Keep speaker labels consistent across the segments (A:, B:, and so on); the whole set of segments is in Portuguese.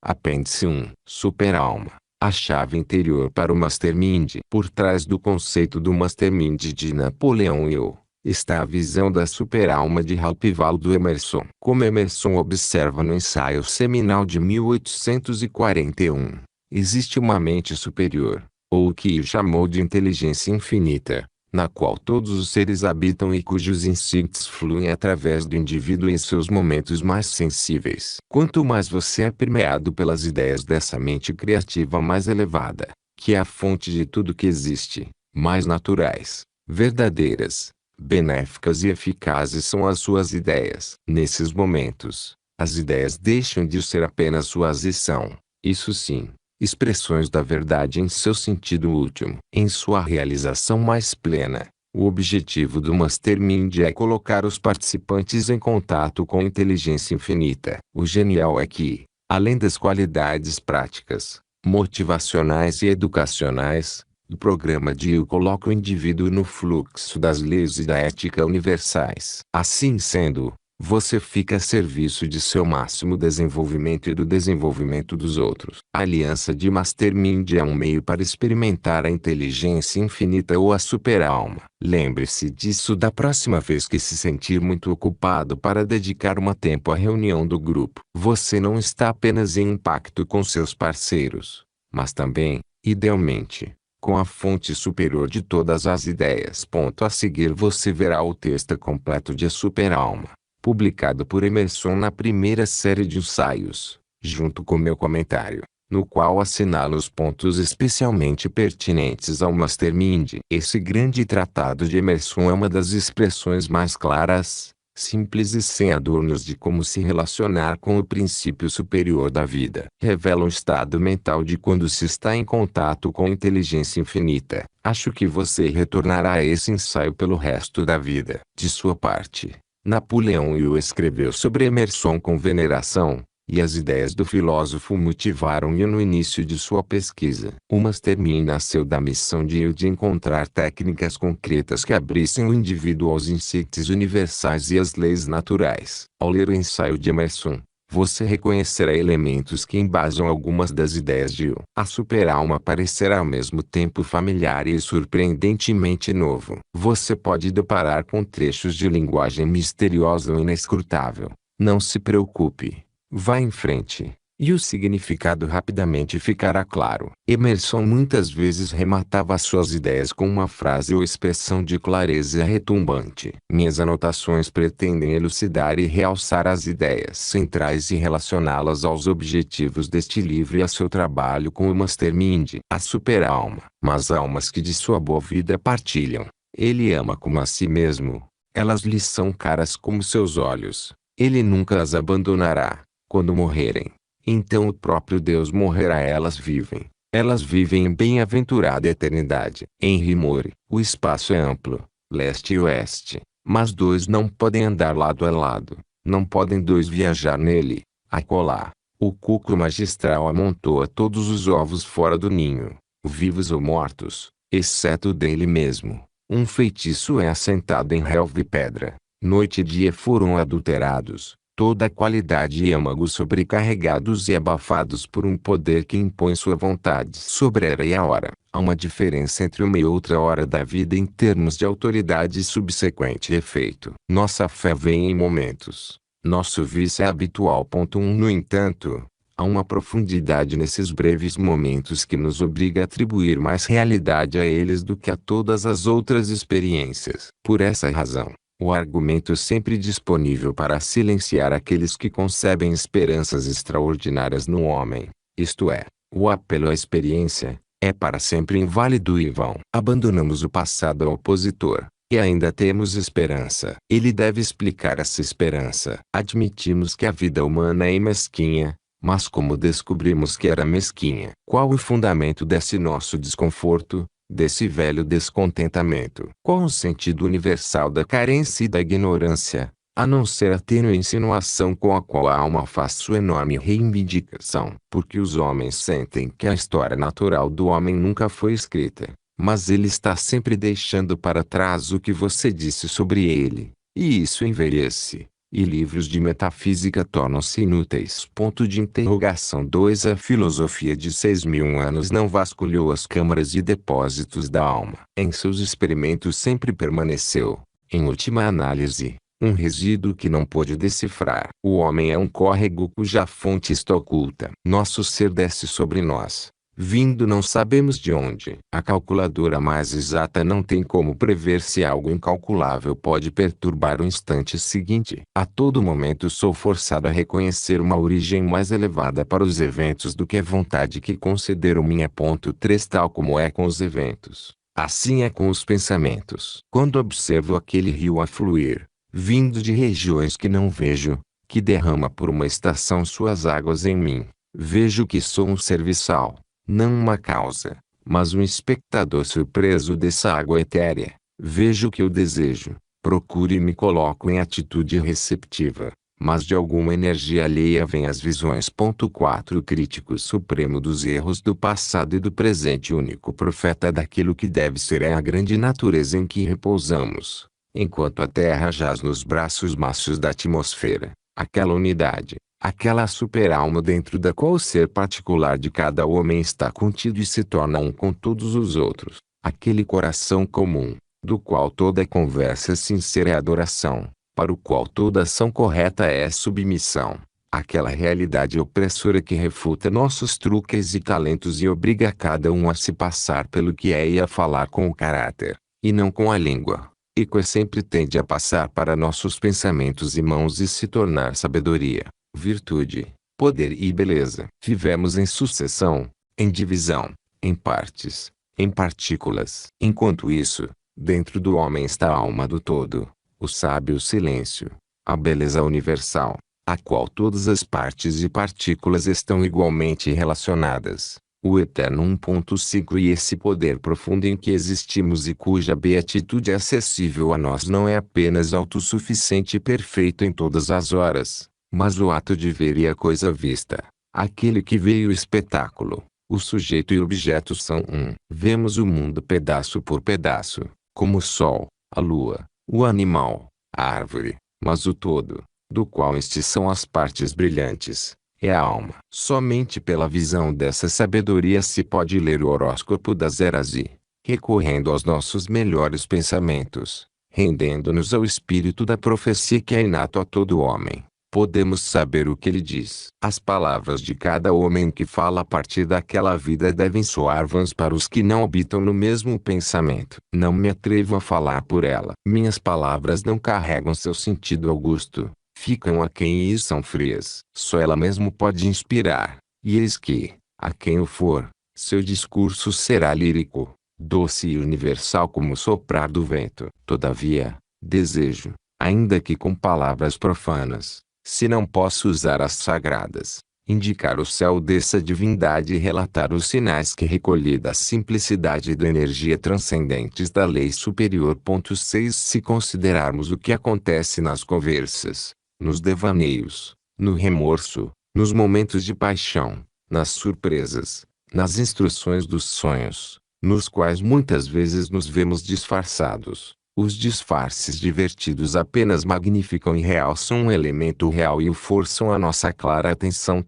A: Apêndice 1. Super-alma. A chave interior para o Mastermind. Por trás do conceito do Mastermind de Napoleão Hill, está a visão da super-alma de Ralph Waldo Emerson. Como Emerson observa no ensaio seminal de 1841, existe uma mente superior, ou o que Hill chamou de inteligência infinita, na qual todos os seres habitam e cujos insights fluem através do indivíduo em seus momentos mais sensíveis. Quanto mais você é permeado pelas ideias dessa mente criativa mais elevada, que é a fonte de tudo que existe, mais naturais, verdadeiras, benéficas e eficazes são as suas ideias. Nesses momentos, as ideias deixam de ser apenas suas e são, isso sim, expressões da verdade em seu sentido último. Em sua realização mais plena, o objetivo do Mastermind é colocar os participantes em contato com a inteligência infinita. O genial é que, além das qualidades práticas, motivacionais e educacionais, o programa de Hill coloca o indivíduo no fluxo das leis e da ética universais. Assim sendo, você fica a serviço de seu máximo desenvolvimento e do desenvolvimento dos outros. A aliança de Mastermind é um meio para experimentar a inteligência infinita ou a super-alma. Lembre-se disso da próxima vez que se sentir muito ocupado para dedicar um tempo à reunião do grupo. Você não está apenas em impacto com seus parceiros, mas também, idealmente, com a fonte superior de todas as ideias. A seguir você verá o texto completo de A Super-Alma, publicado por Emerson na primeira série de ensaios, junto com meu comentário, no qual assinalo os pontos especialmente pertinentes ao Mastermind. Esse grande tratado de Emerson é uma das expressões mais claras, simples e sem adornos de como se relacionar com o princípio superior da vida. Revela um estado mental de quando se está em contato com a inteligência infinita. Acho que você retornará a esse ensaio pelo resto da vida. De sua parte, Napoleão Hill escreveu sobre Emerson com veneração, e as ideias do filósofo motivaram-o no início de sua pesquisa. O Mastermind nasceu da missão de Hill de encontrar técnicas concretas que abrissem o indivíduo aos insights universais e às leis naturais. Ao ler o ensaio de Emerson, você reconhecerá elementos que embasam algumas das ideias de Hill. A super-alma parecerá ao mesmo tempo familiar e surpreendentemente novo. Você pode deparar com trechos de linguagem misteriosa ou inescrutável. Não se preocupe. Vá em frente, e o significado rapidamente ficará claro. Emerson muitas vezes rematava suas ideias com uma frase ou expressão de clareza retumbante. Minhas anotações pretendem elucidar e realçar as ideias centrais e relacioná-las aos objetivos deste livro e a seu trabalho com o Mastermind. A super-alma. Mas almas que de sua boa vida partilham, ele ama como a si mesmo. Elas lhe são caras como seus olhos. Ele nunca as abandonará. Quando morrerem, então o próprio Deus morrerá. Elas vivem em bem-aventurada eternidade. Henry Moore. O espaço é amplo, leste e oeste, mas dois não podem andar lado a lado, não podem dois viajar nele. Acolá, o cuco magistral amontoa todos os ovos fora do ninho, vivos ou mortos, exceto o dele mesmo. Um feitiço é assentado em relva e pedra, noite e dia foram adulterados. Toda a qualidade e âmago sobrecarregados e abafados por um poder que impõe sua vontade sobre a era e a hora. Há uma diferença entre uma e outra hora da vida em termos de autoridade e subsequente efeito. Nossa fé vem em momentos. Nosso vício é habitual. No entanto, há uma profundidade nesses breves momentos que nos obriga a atribuir mais realidade a eles do que a todas as outras experiências. Por essa razão, o argumento sempre disponível para silenciar aqueles que concebem esperanças extraordinárias no homem, isto é, o apelo à experiência, é para sempre inválido e vão. Abandonamos o passado ao opositor, e ainda temos esperança. Ele deve explicar essa esperança. Admitimos que a vida humana é mesquinha, mas como descobrimos que era mesquinha? Qual o fundamento desse nosso desconforto? Desse velho descontentamento? Qual o sentido universal da carência e da ignorância, a não ser a tênue insinuação com a qual a alma faz sua enorme reivindicação? Porque os homens sentem que a história natural do homem nunca foi escrita, mas ele está sempre deixando para trás o que você disse sobre ele, e isso envelhece, e livros de metafísica tornam-se inúteis. Ponto de interrogação 2. A filosofia de 6.000 anos não vasculhou as câmaras e depósitos da alma. Em seus experimentos sempre permaneceu, em última análise, um resíduo que não pôde decifrar. O homem é um córrego cuja fonte está oculta. Nosso ser desce sobre nós, vindo não sabemos de onde. A calculadora mais exata não tem como prever se algo incalculável pode perturbar o instante seguinte. A todo momento sou forçado a reconhecer uma origem mais elevada para os eventos do que a vontade que concederam minha. Ponto 3. Tal como é com os eventos, assim é com os pensamentos. Quando observo aquele rio a fluir, vindo de regiões que não vejo, que derrama por uma estação suas águas em mim, vejo que sou um serviçal, não uma causa, mas um espectador surpreso dessa água etérea. Vejo que o desejo, procuro e me coloco em atitude receptiva, mas de alguma energia alheia vêm as visões. 4. Crítico supremo dos erros do passado e do presente, único profeta daquilo que deve ser é a grande natureza em que repousamos. Enquanto a Terra jaz nos braços macios da atmosfera, aquela unidade, aquela super-alma dentro da qual o ser particular de cada homem está contido e se torna um com todos os outros, aquele coração comum, do qual toda conversa sincera é adoração, para o qual toda ação correta é submissão, aquela realidade opressora que refuta nossos truques e talentos e obriga cada um a se passar pelo que é e a falar com o caráter, e não com a língua. E que sempre tende a passar para nossos pensamentos e mãos e se tornar sabedoria, virtude, poder e beleza. Vivemos em sucessão, em divisão, em partes, em partículas. Enquanto isso, dentro do homem está a alma do todo, o sábio silêncio, a beleza universal, a qual todas as partes e partículas estão igualmente relacionadas. O eterno 1.5 E esse poder profundo em que existimos e cuja beatitude é acessível a nós não é apenas autossuficiente e perfeito em todas as horas, mas o ato de ver e a coisa vista, aquele que vê o espetáculo, o sujeito e o objeto são um. Vemos o mundo pedaço por pedaço, como o sol, a lua, o animal, a árvore, mas o todo, do qual estes são as partes brilhantes, é a alma. Somente pela visão dessa sabedoria se pode ler o horóscopo das eras e, recorrendo aos nossos melhores pensamentos, rendendo-nos ao espírito da profecia que é inato a todo homem, podemos saber o que ele diz. As palavras de cada homem que fala a partir daquela vida devem soar vãs para os que não habitam no mesmo pensamento. Não me atrevo a falar por ela. Minhas palavras não carregam seu sentido augusto. Ficam aquém e são frias. Só ela mesmo pode inspirar, e eis que, a quem o for, seu discurso será lírico, doce e universal como o soprar do vento. Todavia, desejo, ainda que com palavras profanas, se não posso usar as sagradas, indicar o céu dessa divindade e relatar os sinais que recolhi da simplicidade e da energia transcendentes da lei superior. 6 Se considerarmos o que acontece nas conversas, nos devaneios, no remorso, nos momentos de paixão, nas surpresas, nas instruções dos sonhos, nos quais muitas vezes nos vemos disfarçados, os disfarces divertidos apenas magnificam e realçam um elemento real e o forçam a nossa clara atenção.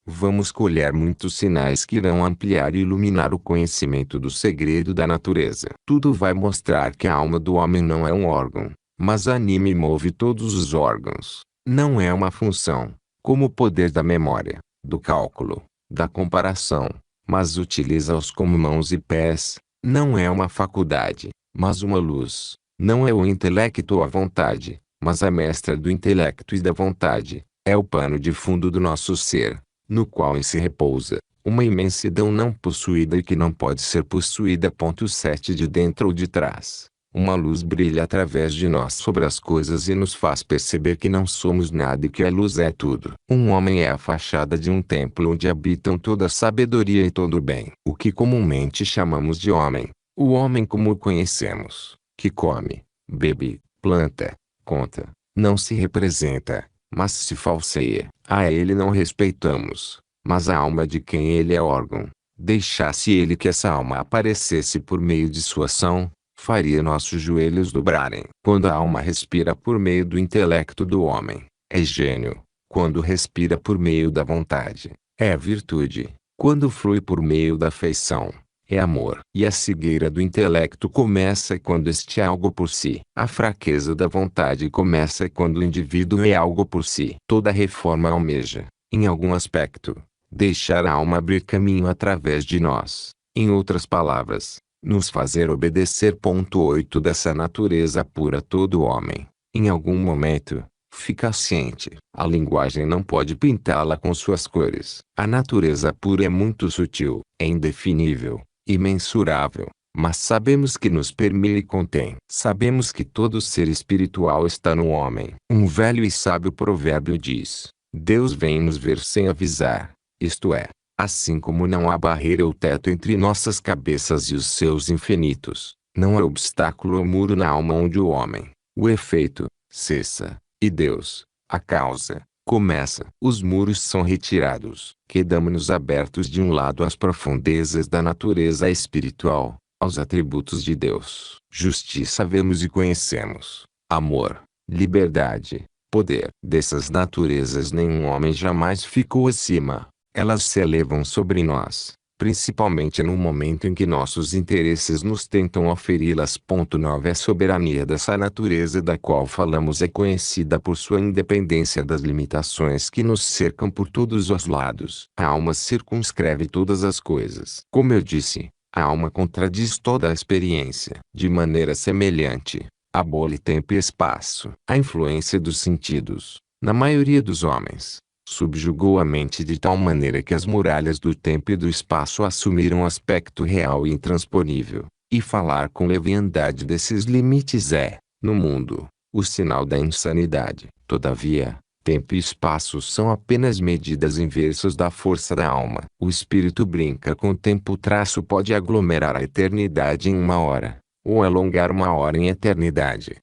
A: Vamos colher muitos sinais que irão ampliar e iluminar o conhecimento do segredo da natureza. Tudo vai mostrar que a alma do homem não é um órgão, mas anima e move todos os órgãos. Não é uma função, como o poder da memória, do cálculo, da comparação, mas utiliza-os como mãos e pés. Não é uma faculdade, mas uma luz. Não é o intelecto ou a vontade, mas a mestra do intelecto e da vontade. É o pano de fundo do nosso ser, no qual se repousa, uma imensidão não possuída e que não pode ser possuída. 7 De dentro ou de trás, uma luz brilha através de nós sobre as coisas e nos faz perceber que não somos nada e que a luz é tudo. Um homem é a fachada de um templo onde habitam toda a sabedoria e todo o bem. O que comumente chamamos de homem, o homem como o conhecemos, que come, bebe, planta, conta, não se representa, mas se falseia. A ele não respeitamos, mas a alma de quem ele é órgão, deixasse ele que essa alma aparecesse por meio de sua ação, faria nossos joelhos dobrarem. Quando a alma respira por meio do intelecto do homem, é gênio. Quando respira por meio da vontade, é virtude. Quando flui por meio da afeição, é amor. E a cegueira do intelecto começa quando este é algo por si. A fraqueza da vontade começa quando o indivíduo é algo por si. Toda reforma almeja, em algum aspecto, deixar a alma abrir caminho através de nós. Em outras palavras, nos fazer obedecer. 8 Dessa natureza pura todo homem, em algum momento, fica ciente. A linguagem não pode pintá-la com suas cores. A natureza pura é muito sutil, é indefinível, imensurável, mas sabemos que nos permeia e contém. Sabemos que todo ser espiritual está no homem. Um velho e sábio provérbio diz: Deus vem nos ver sem avisar, isto é, assim como não há barreira ou teto entre nossas cabeças e os seus infinitos, não há obstáculo ou muro na alma onde o homem, o efeito, cessa, e Deus, a causa, começa. Os muros são retirados. Quedamos-nos abertos de um lado às profundezas da natureza espiritual, aos atributos de Deus. Justiça vemos e conhecemos. Amor, liberdade, poder. Dessas naturezas nenhum homem jamais ficou acima. Elas se elevam sobre nós, principalmente no momento em que nossos interesses nos tentam oferi-las. 9 A soberania dessa natureza da qual falamos é conhecida por sua independência das limitações que nos cercam por todos os lados. A alma circunscreve todas as coisas. Como eu disse, a alma contradiz toda a experiência. De maneira semelhante, abole tempo e espaço. A influência dos sentidos, na maioria dos homens, subjugou a mente de tal maneira que as muralhas do tempo e do espaço assumiram aspecto real e intransponível, e falar com leviandade desses limites é, no mundo, o sinal da insanidade. Todavia, tempo e espaço são apenas medidas inversas da força da alma. O espírito brinca com o tempo. O traço pode aglomerar a eternidade em uma hora, ou alongar uma hora em eternidade.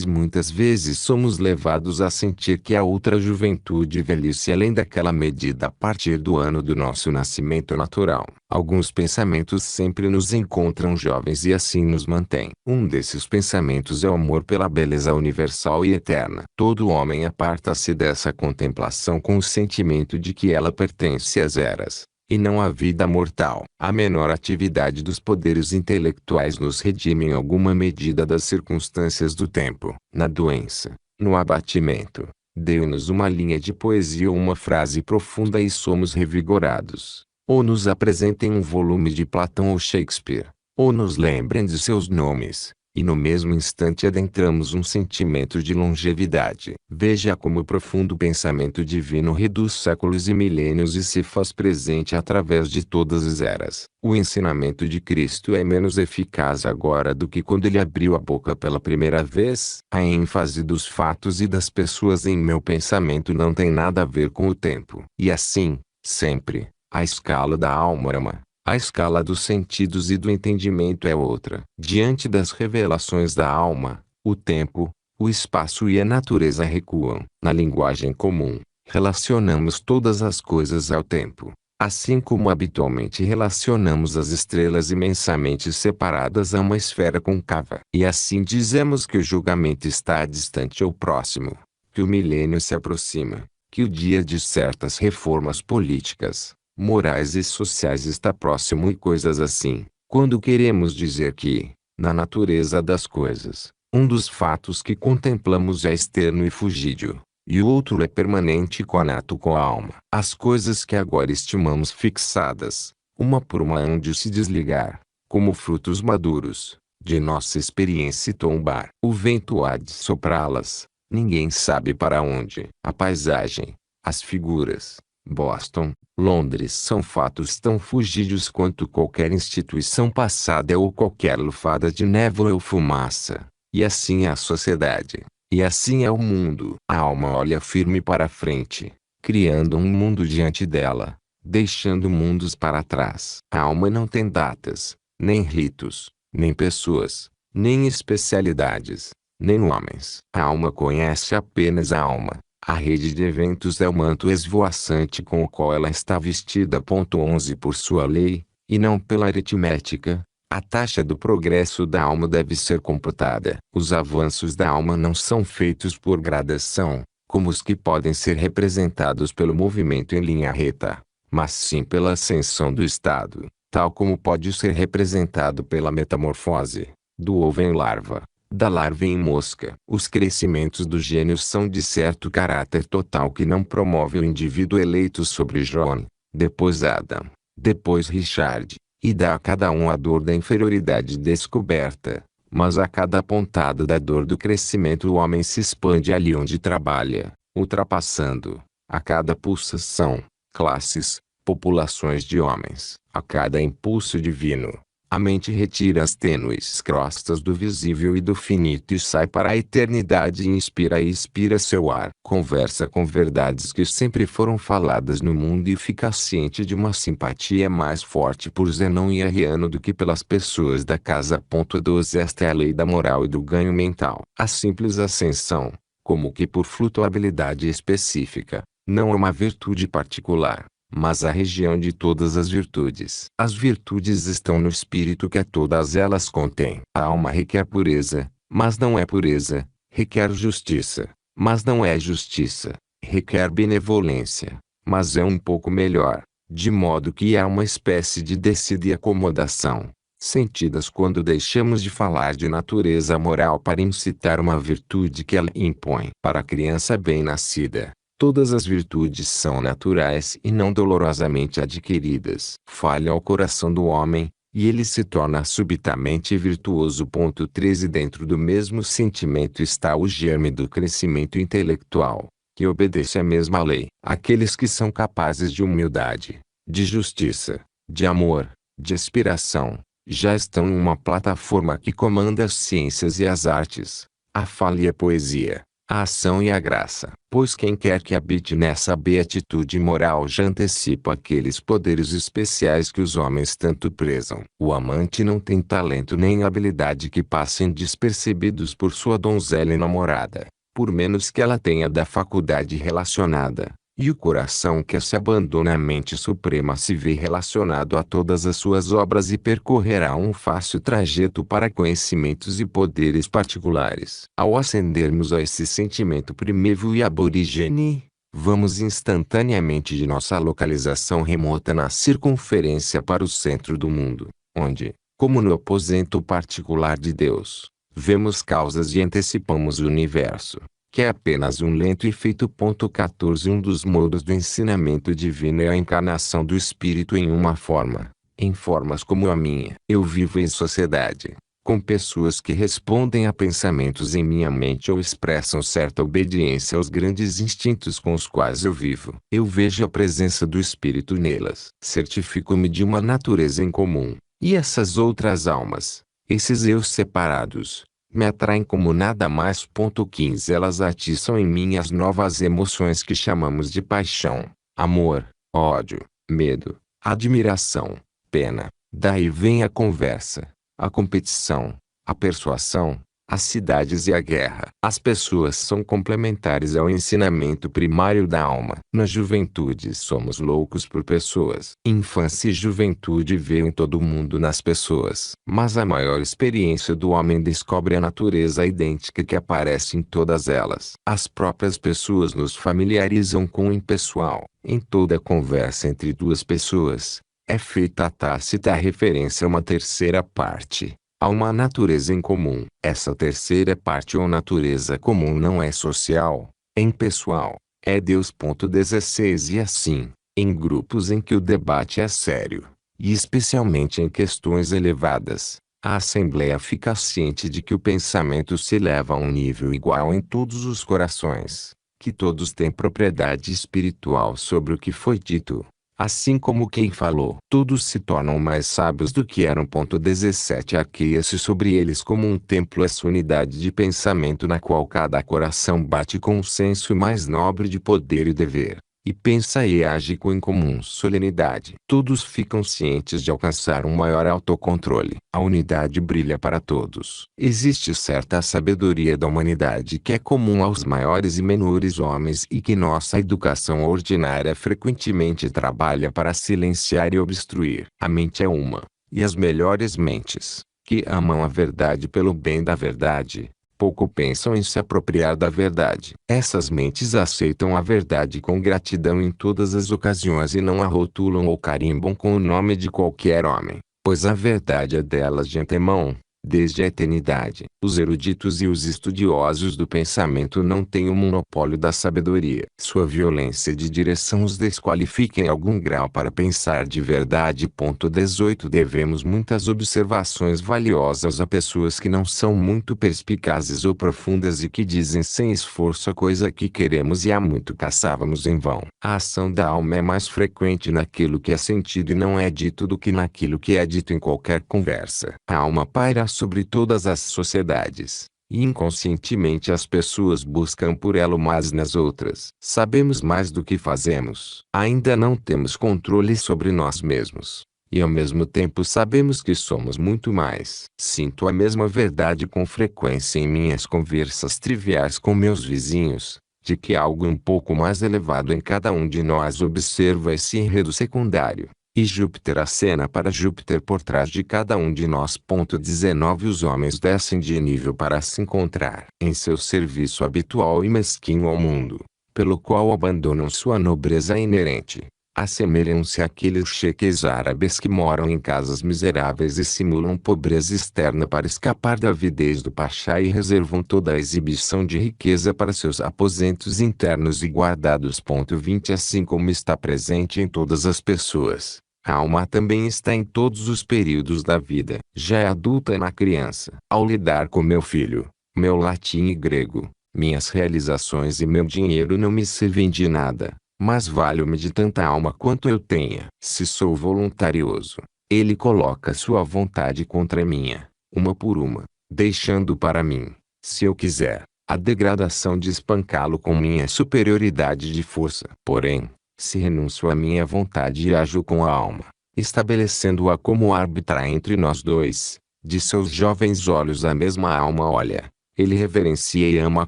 A: Muitas vezes somos levados a sentir que a outra juventude e velhice além daquela medida a partir do ano do nosso nascimento natural. Alguns pensamentos sempre nos encontram jovens e assim nos mantém. Um desses pensamentos é o amor pela beleza universal e eterna. Todo homem aparta-se dessa contemplação com o sentimento de que ela pertence às eras, e não à vida mortal. A menor atividade dos poderes intelectuais nos redime em alguma medida das circunstâncias do tempo. Na doença, no abatimento, dê-nos uma linha de poesia ou uma frase profunda e somos revigorados. Ou nos apresentem um volume de Platão ou Shakespeare, ou nos lembrem de seus nomes, e no mesmo instante adentramos um sentimento de longevidade. Veja como o profundo pensamento divino reduz séculos e milênios e se faz presente através de todas as eras. O ensinamento de Cristo é menos eficaz agora do que quando ele abriu a boca pela primeira vez. A ênfase dos fatos e das pessoas em meu pensamento não tem nada a ver com o tempo. E assim, sempre, a escala da alma é uma. A escala dos sentidos e do entendimento é outra. Diante das revelações da alma, o tempo, o espaço e a natureza recuam. Na linguagem comum, relacionamos todas as coisas ao tempo, assim como habitualmente relacionamos as estrelas imensamente separadas a uma esfera côncava. E assim dizemos que o julgamento está distante ou próximo, que o milênio se aproxima, que o dia de certas reformas políticas, morais e sociais está próximo e coisas assim. Quando queremos dizer que, na natureza das coisas, um dos fatos que contemplamos é externo e fugídio, e o outro é permanente e conato com a alma. As coisas que agora estimamos fixadas, uma por uma hão de se desligar, como frutos maduros, de nossa experiência e tombar. O vento há de soprá-las, ninguém sabe para onde. A paisagem, as figuras, Boston, Londres são fatos tão fugídios quanto qualquer instituição passada ou qualquer lufada de névoa ou fumaça. E assim é a sociedade. E assim é o mundo. A alma olha firme para a frente, criando um mundo diante dela, deixando mundos para trás. A alma não tem datas, nem ritos, nem pessoas, nem especialidades, nem homens. A alma conhece apenas a alma. A rede de eventos é o manto esvoaçante com o qual ela está vestida. 11 Por sua lei, e não pela aritmética, A taxa do progresso da alma deve ser computada. Os avanços da alma não são feitos por gradação, como os que podem ser representados pelo movimento em linha reta, mas sim pela ascensão do estado, tal como pode ser representado pela metamorfose, do ovo em larva, da larva em mosca. Os crescimentos do gênio são de certo caráter total que não promove o indivíduo eleito sobre John, depois Adam, depois Richard, e dá a cada um a dor da inferioridade descoberta, mas a cada pontada da dor do crescimento o homem se expande ali onde trabalha, ultrapassando, a cada pulsação, classes, populações de homens. A cada impulso divino, a mente retira as tênues crostas do visível e do finito e sai para a eternidade e inspira e expira seu ar. Conversa com verdades que sempre foram faladas no mundo e fica ciente de uma simpatia mais forte por Zenão e Arriano do que pelas pessoas da casa. 12 Esta é a lei da moral e do ganho mental. A simples ascensão, como que por flutuabilidade específica, não é uma virtude particular, mas a região de todas as virtudes. As virtudes estão no espírito que a todas elas contém. A alma requer pureza, mas não é pureza, requer justiça, mas não é justiça, requer benevolência, mas é um pouco melhor, de modo que há uma espécie de descida e acomodação, sentidas quando deixamos de falar de natureza moral para incitar uma virtude que ela impõe. Para a criança bem-nascida, todas as virtudes são naturais e não dolorosamente adquiridas. Falha ao coração do homem, e ele se torna subitamente virtuoso. 13 Dentro do mesmo sentimento está o germe do crescimento intelectual, que obedece à mesma lei. Aqueles que são capazes de humildade, de justiça, de amor, de aspiração, já estão em uma plataforma que comanda as ciências e as artes, a fala e a poesia, a ação e a graça. Pois quem quer que habite nessa beatitude moral já antecipa aqueles poderes especiais que os homens tanto prezam. O amante não tem talento nem habilidade que passem despercebidos por sua donzela enamorada, por menos que ela tenha da faculdade relacionada. E o coração que se abandona à mente suprema se vê relacionado a todas as suas obras e percorrerá um fácil trajeto para conhecimentos e poderes particulares. Ao ascendermos a esse sentimento primitivo e aborígene, vamos instantaneamente de nossa localização remota na circunferência para o centro do mundo, onde, como no aposento particular de Deus, vemos causas e antecipamos o universo, que é apenas um lento efeito. 14 Um dos modos do ensinamento divino é a encarnação do espírito em uma forma, em formas como a minha. Eu vivo em sociedade, com pessoas que respondem a pensamentos em minha mente ou expressam certa obediência aos grandes instintos com os quais eu vivo. Eu vejo a presença do espírito nelas. Certifico-me de uma natureza em comum, e essas outras almas, esses eus separados, me atraem como nada mais. 15 Elas atiçam em mim as novas emoções que chamamos de paixão, amor, ódio, medo, admiração, pena. Daí vem a conversa, a competição, a persuasão, as cidades e a guerra. As pessoas são complementares ao ensinamento primário da alma. Na juventude somos loucos por pessoas. Infância e juventude veem todo mundo nas pessoas. Mas a maior experiência do homem descobre a natureza idêntica que aparece em todas elas. As próprias pessoas nos familiarizam com o impessoal. Em toda conversa entre duas pessoas, é feita a tácita referência a uma terceira parte. Há uma natureza em comum. Essa terceira parte ou natureza comum não é social, é impessoal, é Deus. 16 E assim, em grupos em que o debate é sério, e especialmente em questões elevadas, a Assembleia fica ciente de que o pensamento se eleva a um nível igual em todos os corações, que todos têm propriedade espiritual sobre o que foi dito. Assim como quem falou, todos se tornam mais sábios do que eram. 17 Arqueia-se sobre eles como um templo essa unidade de pensamento na qual cada coração bate com o senso mais nobre de poder e dever, e pensa e age com incomum solenidade. Todos ficam cientes de alcançar um maior autocontrole. A unidade brilha para todos. Existe certa sabedoria da humanidade que é comum aos maiores e menores homens e que nossa educação ordinária frequentemente trabalha para silenciar e obstruir. A mente é uma, E as melhores mentes, que amam a verdade pelo bem da verdade, pouco pensam em se apropriar da verdade. Essas mentes aceitam a verdade com gratidão em todas as ocasiões e não a rotulam ou carimbam com o nome de qualquer homem, pois a verdade é delas de antemão, desde a eternidade. Os eruditos e os estudiosos do pensamento não têm o monopólio da sabedoria. Sua violência de direção os desqualifica em algum grau para pensar de verdade. 18 Devemos muitas observações valiosas a pessoas que não são muito perspicazes ou profundas e que dizem sem esforço a coisa que queremos e há muito caçávamos em vão. A ação da alma é mais frequente naquilo que é sentido e não é dito do que naquilo que é dito em qualquer conversa. A alma paira sobre todas as sociedades, e inconscientemente as pessoas buscam por ela mas nas outras. Sabemos mais do que fazemos. Ainda não temos controle sobre nós mesmos. E ao mesmo tempo sabemos que somos muito mais. Sinto a mesma verdade com frequência em minhas conversas triviais com meus vizinhos, de que algo um pouco mais elevado em cada um de nós observa esse enredo secundário. E Júpiter acena para Júpiter por trás de cada um de nós. 19 Os homens descem de nível para se encontrar em seu serviço habitual e mesquinho ao mundo, pelo qual abandonam sua nobreza inerente. Assemelham-se àqueles cheques árabes que moram em casas miseráveis e simulam pobreza externa para escapar da avidez do pachá e reservam toda a exibição de riqueza para seus aposentos internos e guardados. 20 Assim como está presente em todas as pessoas, a alma também está em todos os períodos da vida. Já é adulta na criança. Ao lidar com meu filho, meu latim e grego, minhas realizações e meu dinheiro não me servem de nada, mas valho-me de tanta alma quanto eu tenha. Se sou voluntarioso, ele coloca sua vontade contra a minha, uma por uma, deixando para mim, se eu quiser, a degradação de espancá-lo com minha superioridade de força. Porém, se renuncio à minha vontade e ajo com a alma, estabelecendo-a como árbitra entre nós dois, de seus jovens olhos a mesma alma olha, ele reverencia e ama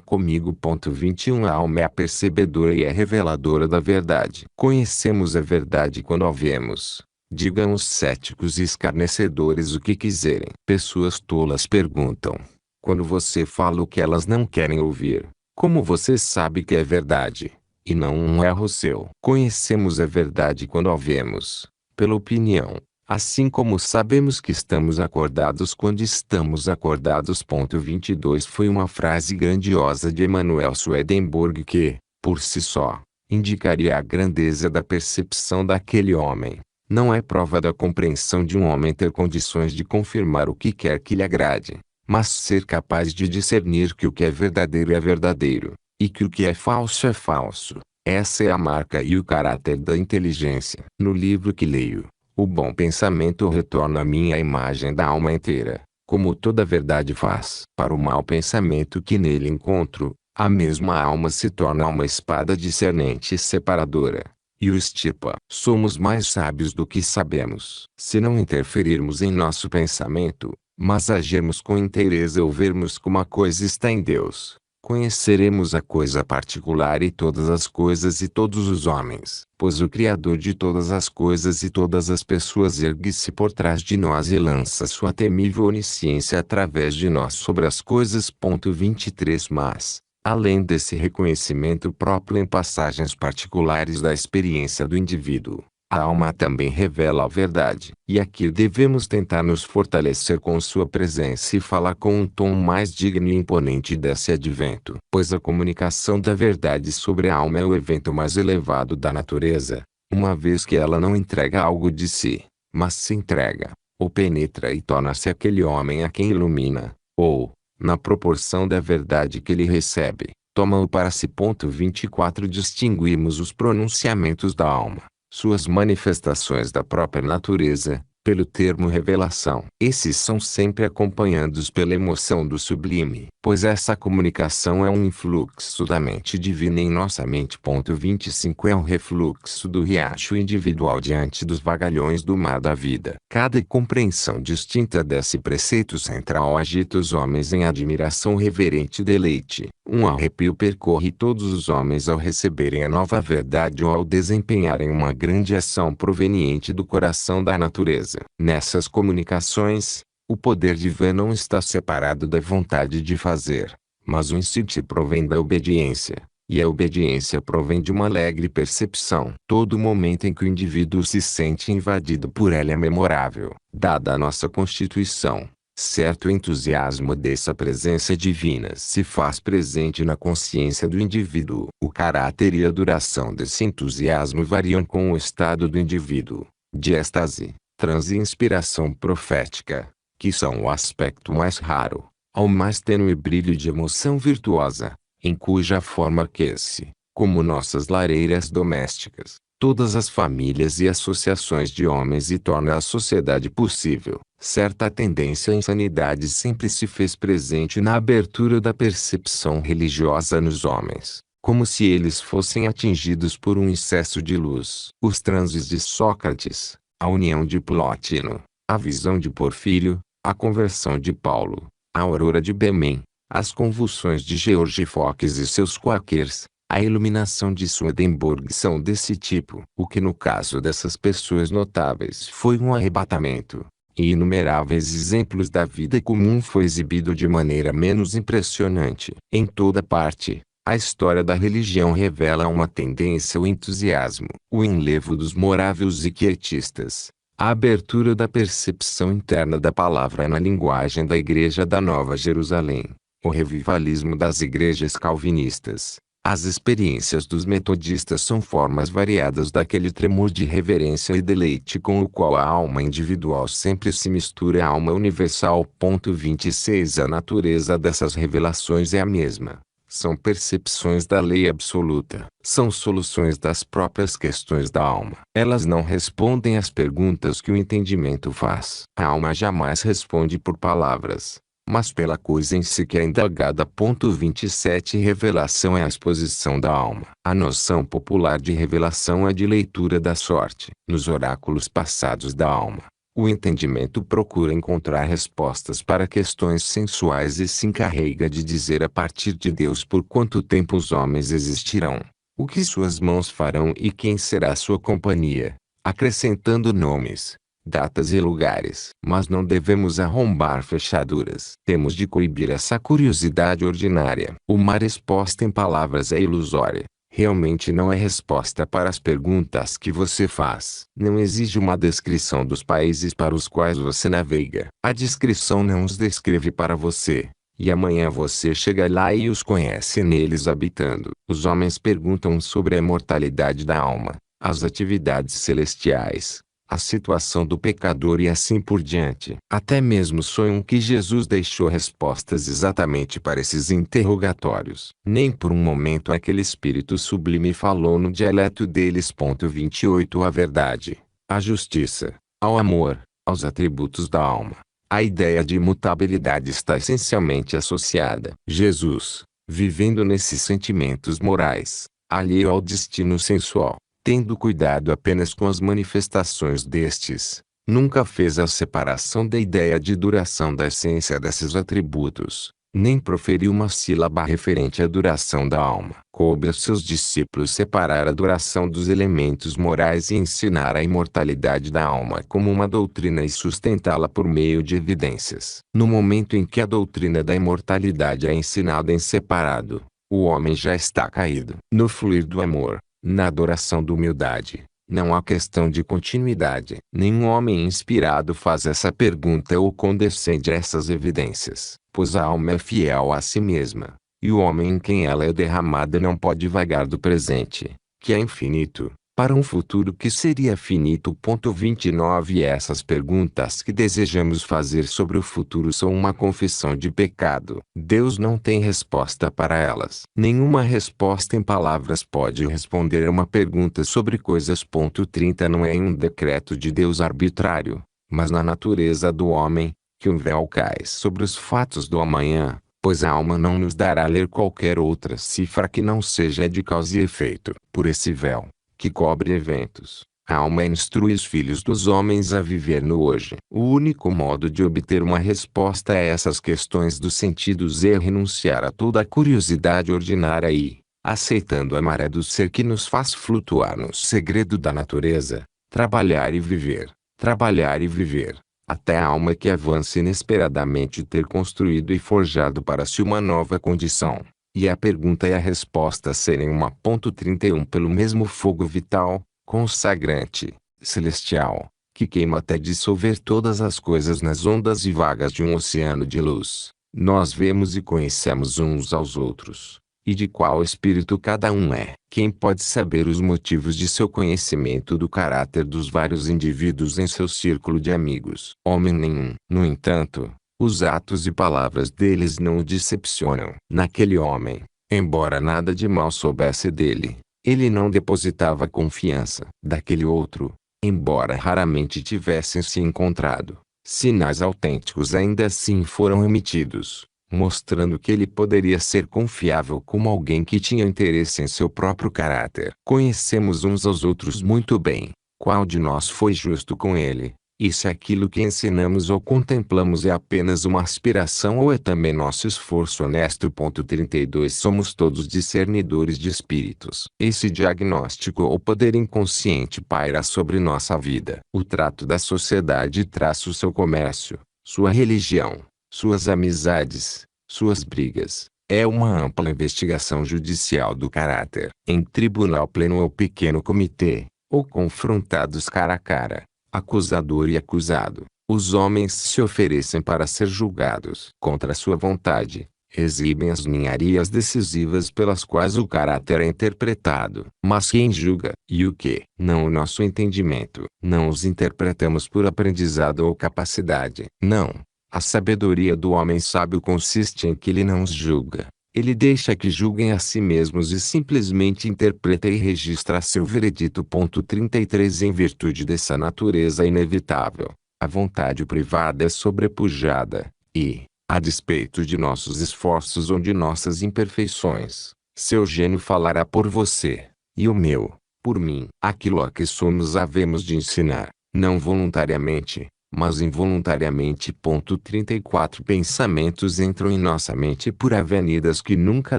A: comigo. 21 A alma é a percebedora e é reveladora da verdade. Conhecemos a verdade quando a vemos. Digam os céticos e escarnecedores o que quiserem. Pessoas tolas perguntam, quando você fala o que elas não querem ouvir, como você sabe que é verdade? E não um erro seu. Conhecemos a verdade quando a vemos, pela opinião, assim como sabemos que estamos acordados quando estamos acordados. 22 Foi uma frase grandiosa de Emanuel Swedenborg que, por si só, indicaria a grandeza da percepção daquele homem. Não é prova da compreensão de um homem ter condições de confirmar o que quer que lhe agrade, mas ser capaz de discernir que o que é verdadeiro é verdadeiro, e que o que é falso é falso. Essa é a marca e o caráter da inteligência. No livro que leio, o bom pensamento retorna a mim a imagem da alma inteira, como toda verdade faz. Para o mau pensamento que nele encontro, a mesma alma se torna uma espada discernente e separadora, e o extirpa. Somos mais sábios do que sabemos. Se não interferirmos em nosso pensamento, mas agirmos com inteireza ou vermos como a coisa está em Deus, conheceremos a coisa particular e todas as coisas e todos os homens. Pois o Criador de todas as coisas e todas as pessoas ergue-se por trás de nós e lança sua temível onisciência através de nós sobre as coisas. 23 Mas, além desse reconhecimento próprio em passagens particulares da experiência do indivíduo, a alma também revela a verdade. E aqui devemos tentar nos fortalecer com sua presença e falar com um tom mais digno e imponente desse advento. Pois a comunicação da verdade sobre a alma é o evento mais elevado da natureza, uma vez que ela não entrega algo de si, mas se entrega, ou penetra e torna-se aquele homem a quem ilumina, ou, na proporção da verdade que ele recebe, toma-o para si. 24 Distinguimos os pronunciamentos da alma, suas manifestações da própria natureza, pelo termo revelação. Esses são sempre acompanhados pela emoção do sublime, pois essa comunicação é um influxo da mente divina em nossa mente. 25 É um refluxo do riacho individual diante dos vagalhões do mar da vida. Cada compreensão distinta desse preceito central agita os homens em admiração reverente e deleite. Um arrepio percorre todos os homens ao receberem a nova verdade ou ao desempenharem uma grande ação proveniente do coração da natureza. natureza. Nessas comunicações, o poder de ver não está separado da vontade de fazer, mas o insight provém da obediência, e a obediência provém de uma alegre percepção. Todo momento em que o indivíduo se sente invadido por ela é memorável. Dada a nossa constituição, certo entusiasmo dessa presença divina se faz presente na consciência do indivíduo. O caráter e a duração desse entusiasmo variam com o estado do indivíduo, de êxtase, transe e inspiração profética, que são o aspecto mais raro, ao mais tênue brilho de emoção virtuosa, em cuja forma aquece, como nossas lareiras domésticas, todas as famílias e associações de homens e torna a sociedade possível. Certa tendência à insanidade sempre se fez presente na abertura da percepção religiosa nos homens, como se eles fossem atingidos por um excesso de luz. Os transes de Sócrates, a união de Plotino, a visão de Porfírio, a conversão de Paulo, a aurora de Behmen, as convulsões de George Fox e seus quakers, a iluminação de Swedenborg são desse tipo. O que no caso dessas pessoas notáveis foi um arrebatamento, e inumeráveis exemplos da vida comum foi exibido de maneira menos impressionante. Em toda parte, a história da religião revela uma tendência ao entusiasmo, o enlevo dos moráveis e quietistas, a abertura da percepção interna da palavra na linguagem da Igreja da Nova Jerusalém, o revivalismo das igrejas calvinistas. As experiências dos metodistas são formas variadas daquele tremor de reverência e deleite com o qual a alma individual sempre se mistura à alma universal. 26 A natureza dessas revelações é a mesma. São percepções da lei absoluta. São soluções das próprias questões da alma. Elas não respondem às perguntas que o entendimento faz. A alma jamais responde por palavras, mas pela coisa em si que é indagada. 27 Revelação é a exposição da alma. A noção popular de revelação é de leitura da sorte. Nos oráculos passados da alma, o entendimento procura encontrar respostas para questões sensuais e se encarrega de dizer a partir de Deus por quanto tempo os homens existirão, o que suas mãos farão e quem será sua companhia, acrescentando nomes, datas e lugares. Mas não devemos arrombar fechaduras. Temos de coibir essa curiosidade ordinária. Uma resposta em palavras é ilusória. Realmente não é resposta para as perguntas que você faz. Não exige uma descrição dos países para os quais você navega. A descrição não os descreve para você. E amanhã você chega lá e os conhece neles habitando. Os homens perguntam sobre a imortalidade da alma, as atividades celestiais, a situação do pecador e assim por diante. Até mesmo sonham que Jesus deixou respostas exatamente para esses interrogatórios. Nem por um momento aquele espírito sublime falou no dialeto deles. 28 A verdade, a justiça, ao amor, aos atributos da alma. A ideia de imutabilidade está essencialmente associada. Jesus, vivendo nesses sentimentos morais, alheio ao destino sensual, tendo cuidado apenas com as manifestações destes, nunca fez a separação da ideia de duração da essência desses atributos, nem proferiu uma sílaba referente à duração da alma. Coube aos seus discípulos separar a duração dos elementos morais e ensinar a imortalidade da alma como uma doutrina e sustentá-la por meio de evidências. No momento em que a doutrina da imortalidade é ensinada em separado, o homem já está caído. No fluir do amor, na adoração da humildade, não há questão de continuidade. Nenhum homem inspirado faz essa pergunta ou condescende a essas evidências, pois a alma é fiel a si mesma, e o homem em quem ela é derramada não pode vagar do presente, que é infinito, para um futuro que seria finito. 29 Essas perguntas que desejamos fazer sobre o futuro são uma confissão de pecado. Deus não tem resposta para elas. Nenhuma resposta em palavras pode responder a uma pergunta sobre coisas. 30 Não é em um decreto de Deus arbitrário, mas na natureza do homem, que um véu cai sobre os fatos do amanhã, pois a alma não nos dará a ler qualquer outra cifra que não seja de causa e efeito. Por esse véu, que cobre eventos, a alma instrui os filhos dos homens a viver no hoje. O único modo de obter uma resposta a essas questões dos sentidos é renunciar a toda a curiosidade ordinária e, aceitando a maré do ser que nos faz flutuar no segredo da natureza, trabalhar e viver, trabalhar e viver, até a alma que avance inesperadamente ter construído e forjado para si uma nova condição, e a pergunta e a resposta serem 1.31 pelo mesmo fogo vital, consagrante, celestial, que queima até dissolver todas as coisas nas ondas e vagas de um oceano de luz. Nós vemos e conhecemos uns aos outros. E de qual espírito cada um é? Quem pode saber os motivos de seu conhecimento do caráter dos vários indivíduos em seu círculo de amigos? Homem nenhum. No entanto, os atos e palavras deles não o decepcionam. Naquele homem, embora nada de mal soubesse dele, ele não depositava confiança. Daquele outro, embora raramente tivessem se encontrado, sinais autênticos ainda assim foram emitidos, mostrando que ele poderia ser confiável como alguém que tinha interesse em seu próprio caráter. Conhecemos uns aos outros muito bem. Qual de nós foi justo com ele? E se aquilo que ensinamos ou contemplamos é apenas uma aspiração ou é também nosso esforço honesto? 32 Somos todos discernidores de espíritos. Esse diagnóstico ou poder inconsciente paira sobre nossa vida. O trato da sociedade traça o seu comércio, sua religião, suas amizades, suas brigas. É uma ampla investigação judicial do caráter. Em tribunal pleno ou pequeno comitê, ou confrontados cara a cara, acusador e acusado, os homens se oferecem para ser julgados. Contra sua vontade, exibem as ninharias decisivas pelas quais o caráter é interpretado. Mas quem julga? E o que? Não o nosso entendimento. Não os interpretamos por aprendizado ou capacidade. Não. A sabedoria do homem sábio consiste em que ele não os julga. Ele deixa que julguem a si mesmos e simplesmente interpreta e registra seu veredito. 33 Em virtude dessa natureza inevitável, a vontade privada é sobrepujada, e, a despeito de nossos esforços ou de nossas imperfeições, seu gênio falará por você, e o meu, por mim. Aquilo a que somos havemos de ensinar, não voluntariamente, mas involuntariamente. 34 Pensamentos entram em nossa mente por avenidas que nunca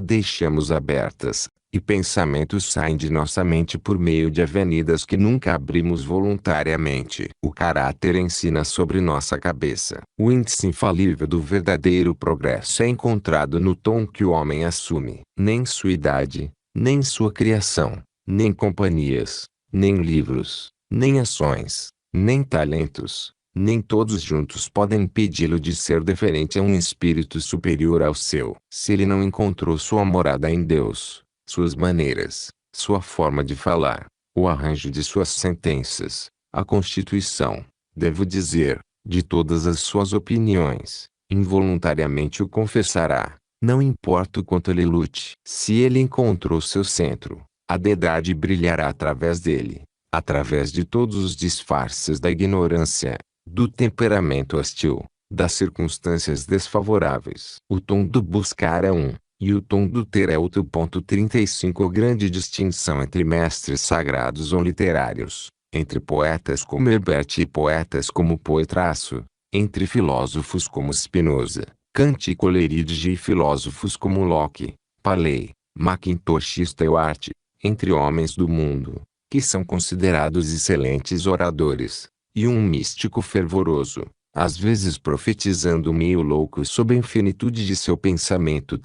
A: deixamos abertas, e pensamentos saem de nossa mente por meio de avenidas que nunca abrimos voluntariamente. O caráter ensina sobre nossa cabeça. O índice infalível do verdadeiro progresso é encontrado no tom que o homem assume. Nem sua idade, nem sua criação, nem companhias, nem livros, nem ações, nem talentos, nem todos juntos podem impedi-lo de ser deferente a um espírito superior ao seu. Se ele não encontrou sua morada em Deus, suas maneiras, sua forma de falar, o arranjo de suas sentenças, a constituição, devo dizer, de todas as suas opiniões, involuntariamente o confessará, não importa o quanto ele lute. Se ele encontrou seu centro, a dedade brilhará através dele, através de todos os disfarces da ignorância, do temperamento hostil, das circunstâncias desfavoráveis. O tom do buscar é um, e o tom do ter é outro. 35 Grande distinção entre mestres sagrados ou literários, entre poetas como Herbert e poetas como Poetraço, entre filósofos como Spinoza, Kant e Coleridge e filósofos como Locke, Paley, Mackintosh e Stewart, entre homens do mundo, que são considerados excelentes oradores, e um místico fervoroso, às vezes profetizando meio louco sobre a infinitude de seu pensamento.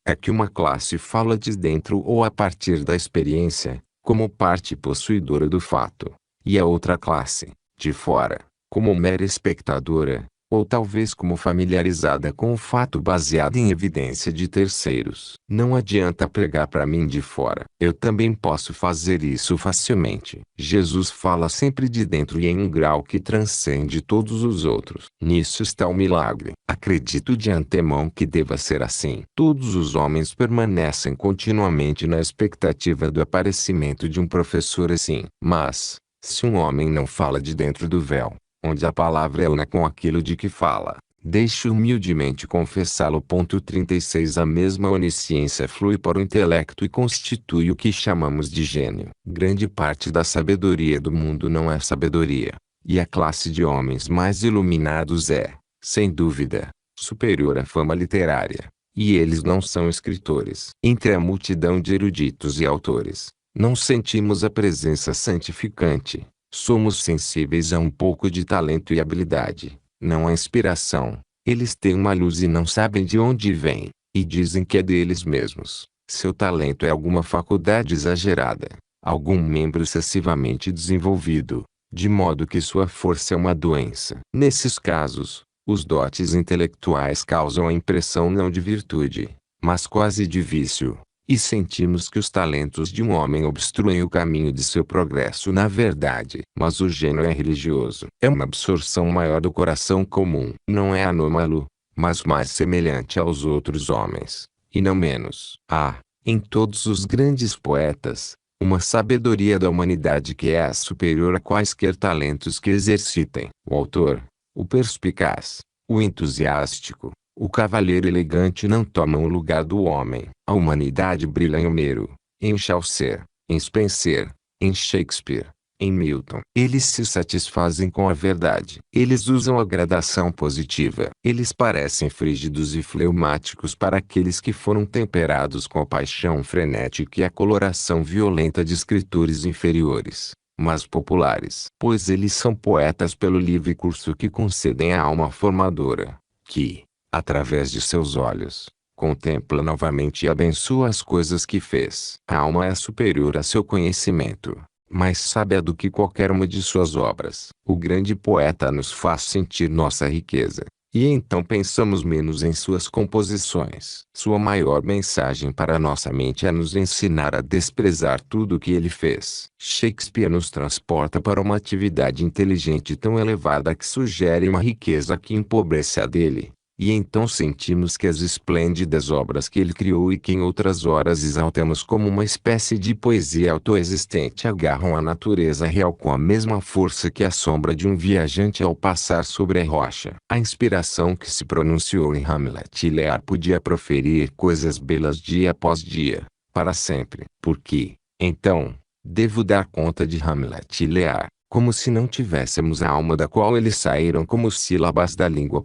A: É que uma classe fala de dentro ou a partir da experiência, como parte possuidora do fato, e a outra classe, de fora, como mera espectadora, ou talvez como familiarizada com o fato baseado em evidência de terceiros. Não adianta pregar para mim de fora. Eu também posso fazer isso facilmente. Jesus fala sempre de dentro e em um grau que transcende todos os outros. Nisso está o milagre. Acredito de antemão que deva ser assim. Todos os homens permanecem continuamente na expectativa do aparecimento de um professor assim. Mas, se um homem não fala de dentro do véu, onde a palavra é una com aquilo de que fala, deixe humildemente confessá-lo. 36 A mesma onisciência flui para o intelecto e constitui o que chamamos de gênio. Grande parte da sabedoria do mundo não é sabedoria, e a classe de homens mais iluminados é, sem dúvida, superior à fama literária, e eles não são escritores. Entre a multidão de eruditos e autores, não sentimos a presença santificante, Somos sensíveis a um pouco de talento e habilidade, não a inspiração. Eles têm uma luz e não sabem de onde vem, e dizem que é deles mesmos. Seu talento é alguma faculdade exagerada, algum membro excessivamente desenvolvido, de modo que sua força é uma doença. Nesses casos, os dotes intelectuais causam a impressão não de virtude, mas quase de vício, e sentimos que os talentos de um homem obstruem o caminho de seu progresso na verdade. Mas o gênio é religioso. É uma absorção maior do coração comum. Não é anômalo, mas mais semelhante aos outros homens, e não menos. Há, em todos os grandes poetas, uma sabedoria da humanidade que é superior a quaisquer talentos que exercitem. O autor, o perspicaz, o entusiástico, o cavalheiro elegante não tomam o lugar do homem. A humanidade brilha em Homero, em Chaucer, em Spencer, em Shakespeare, em Milton. Eles se satisfazem com a verdade. Eles usam a gradação positiva. Eles parecem frígidos e fleumáticos para aqueles que foram temperados com a paixão frenética e a coloração violenta de escritores inferiores, mas populares. Pois eles são poetas pelo livre curso que concedem à alma formadora, que, através de seus olhos, contempla novamente e abençoa as coisas que fez. A alma é superior a seu conhecimento, mais sábia do que qualquer uma de suas obras. O grande poeta nos faz sentir nossa riqueza, e então pensamos menos em suas composições. Sua maior mensagem para nossa mente é nos ensinar a desprezar tudo o que ele fez. Shakespeare nos transporta para uma atividade inteligente tão elevada que sugere uma riqueza que empobrece a dele. E então sentimos que as esplêndidas obras que ele criou e que em outras horas exaltamos como uma espécie de poesia autoexistente agarram a natureza real com a mesma força que a sombra de um viajante ao passar sobre a rocha. A inspiração que se pronunciou em Hamlet e Lear podia proferir coisas belas dia após dia, para sempre. Porque, então, devo dar conta de Hamlet e Lear, como se não tivéssemos a alma da qual eles saíram como sílabas da língua.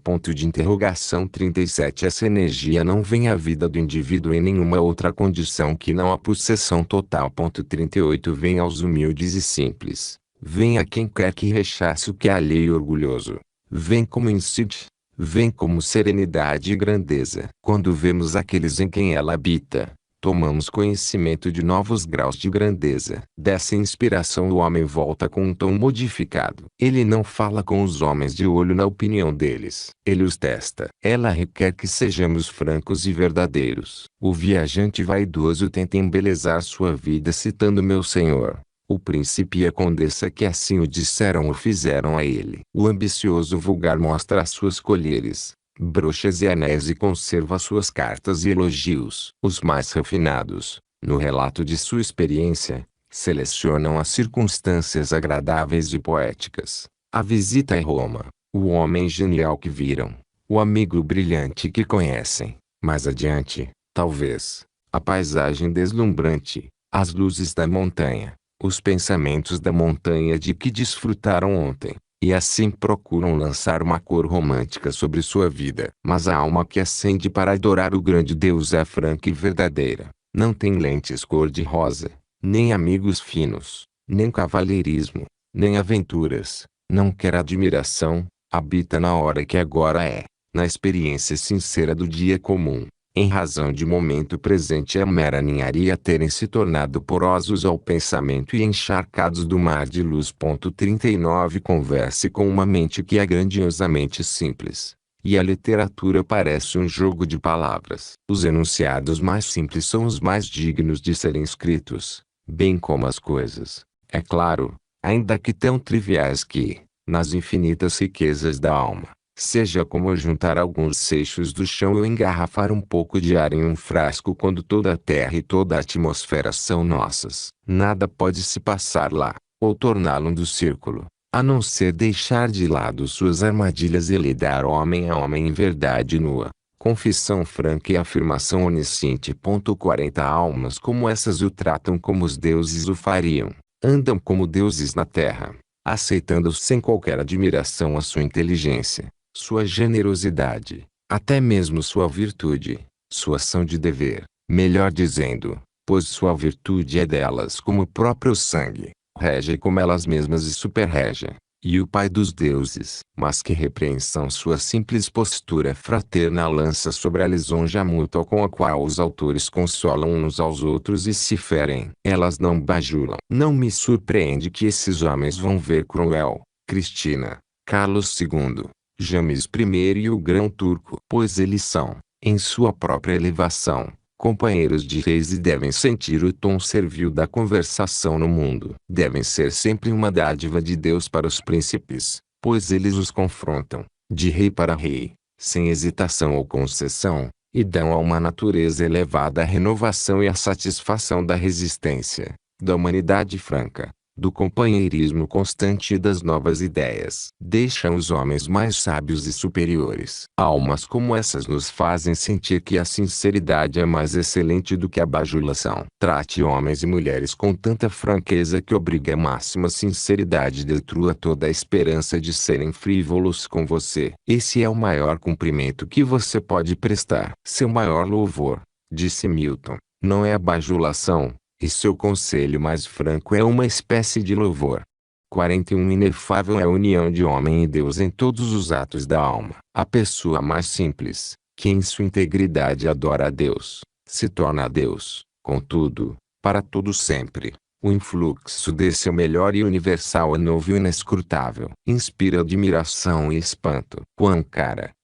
A: 37. Essa energia não vem à vida do indivíduo em nenhuma outra condição que não a possessão total. 38. Vem aos humildes e simples. Vem a quem quer que rechace o que é alheio e orgulhoso. Vem como insight. Vem como serenidade e grandeza. Quando vemos aqueles em quem ela habita, tomamos conhecimento de novos graus de grandeza. Dessa inspiração o homem volta com um tom modificado. Ele não fala com os homens de olho na opinião deles. Ele os testa. Ela requer que sejamos francos e verdadeiros. O viajante vaidoso tenta embelezar sua vida citando meu senhor, o príncipe e a condessa que assim o disseram ou fizeram a ele. O ambicioso vulgar mostra as suas colheres, brochas e anéis e conserva suas cartas e elogios. Os mais refinados, no relato de sua experiência, selecionam as circunstâncias agradáveis e poéticas. A visita a Roma, o homem genial que viram, o amigo brilhante que conhecem. Mais adiante, talvez, a paisagem deslumbrante, as luzes da montanha, os pensamentos da montanha de que desfrutaram ontem. E assim procuram lançar uma cor romântica sobre sua vida. Mas a alma que acende para adorar o grande Deus é franca e verdadeira. Não tem lentes cor-de-rosa, nem amigos finos, nem cavalheirismo, nem aventuras. Não quer admiração, habita na hora que agora é, na experiência sincera do dia comum. Em razão de momento presente é mera ninharia terem se tornado porosos ao pensamento e encharcados do mar de luz. 39. Converse com uma mente que é grandiosamente simples, e a literatura parece um jogo de palavras. Os enunciados mais simples são os mais dignos de serem escritos, bem como as coisas, é claro, ainda que tão triviais que, nas infinitas riquezas da alma, seja como juntar alguns seixos do chão ou engarrafar um pouco de ar em um frasco quando toda a terra e toda a atmosfera são nossas. Nada pode se passar lá, ou torná-lo do círculo, a não ser deixar de lado suas armadilhas e lidar homem a homem em verdade nua, confissão franca e afirmação onisciente. 40. Almas como essas o tratam como os deuses o fariam, andam como deuses na terra, aceitando sem qualquer admiração a sua inteligência, sua generosidade, até mesmo sua virtude, sua ação de dever, melhor dizendo, pois sua virtude é delas como o próprio sangue, regem como elas mesmas e superregem, e o Pai dos deuses, mas que repreensam sua simples postura fraterna lança sobre a lisonja mútua com a qual os autores consolam uns aos outros e se ferem. Elas não bajulam. Não me surpreende que esses homens vão ver Cromwell, Cristina, Carlos II, James I e o Grão Turco, pois eles são, em sua própria elevação, companheiros de reis e devem sentir o tom servil da conversação no mundo. Devem ser sempre uma dádiva de Deus para os príncipes, pois eles os confrontam, de rei para rei, sem hesitação ou concessão, e dão a uma natureza elevada a renovação e a satisfação da resistência, da humanidade franca, do companheirismo constante e das novas ideias. Deixam os homens mais sábios e superiores. Almas como essas nos fazem sentir que a sinceridade é mais excelente do que a bajulação. Trate homens e mulheres com tanta franqueza que obriga a máxima sinceridade e destrua toda a esperança de serem frívolos com você. Esse é o maior cumprimento que você pode prestar. Seu maior louvor, disse Milton, não é a bajulação, e seu conselho mais franco é uma espécie de louvor. 41 Inefável é a união de homem e Deus em todos os atos da alma. A pessoa mais simples, que em sua integridade adora a Deus, se torna a Deus, contudo, para todo sempre. O influxo de seu melhor e universal é novo e inescrutável. Inspira admiração e espanto.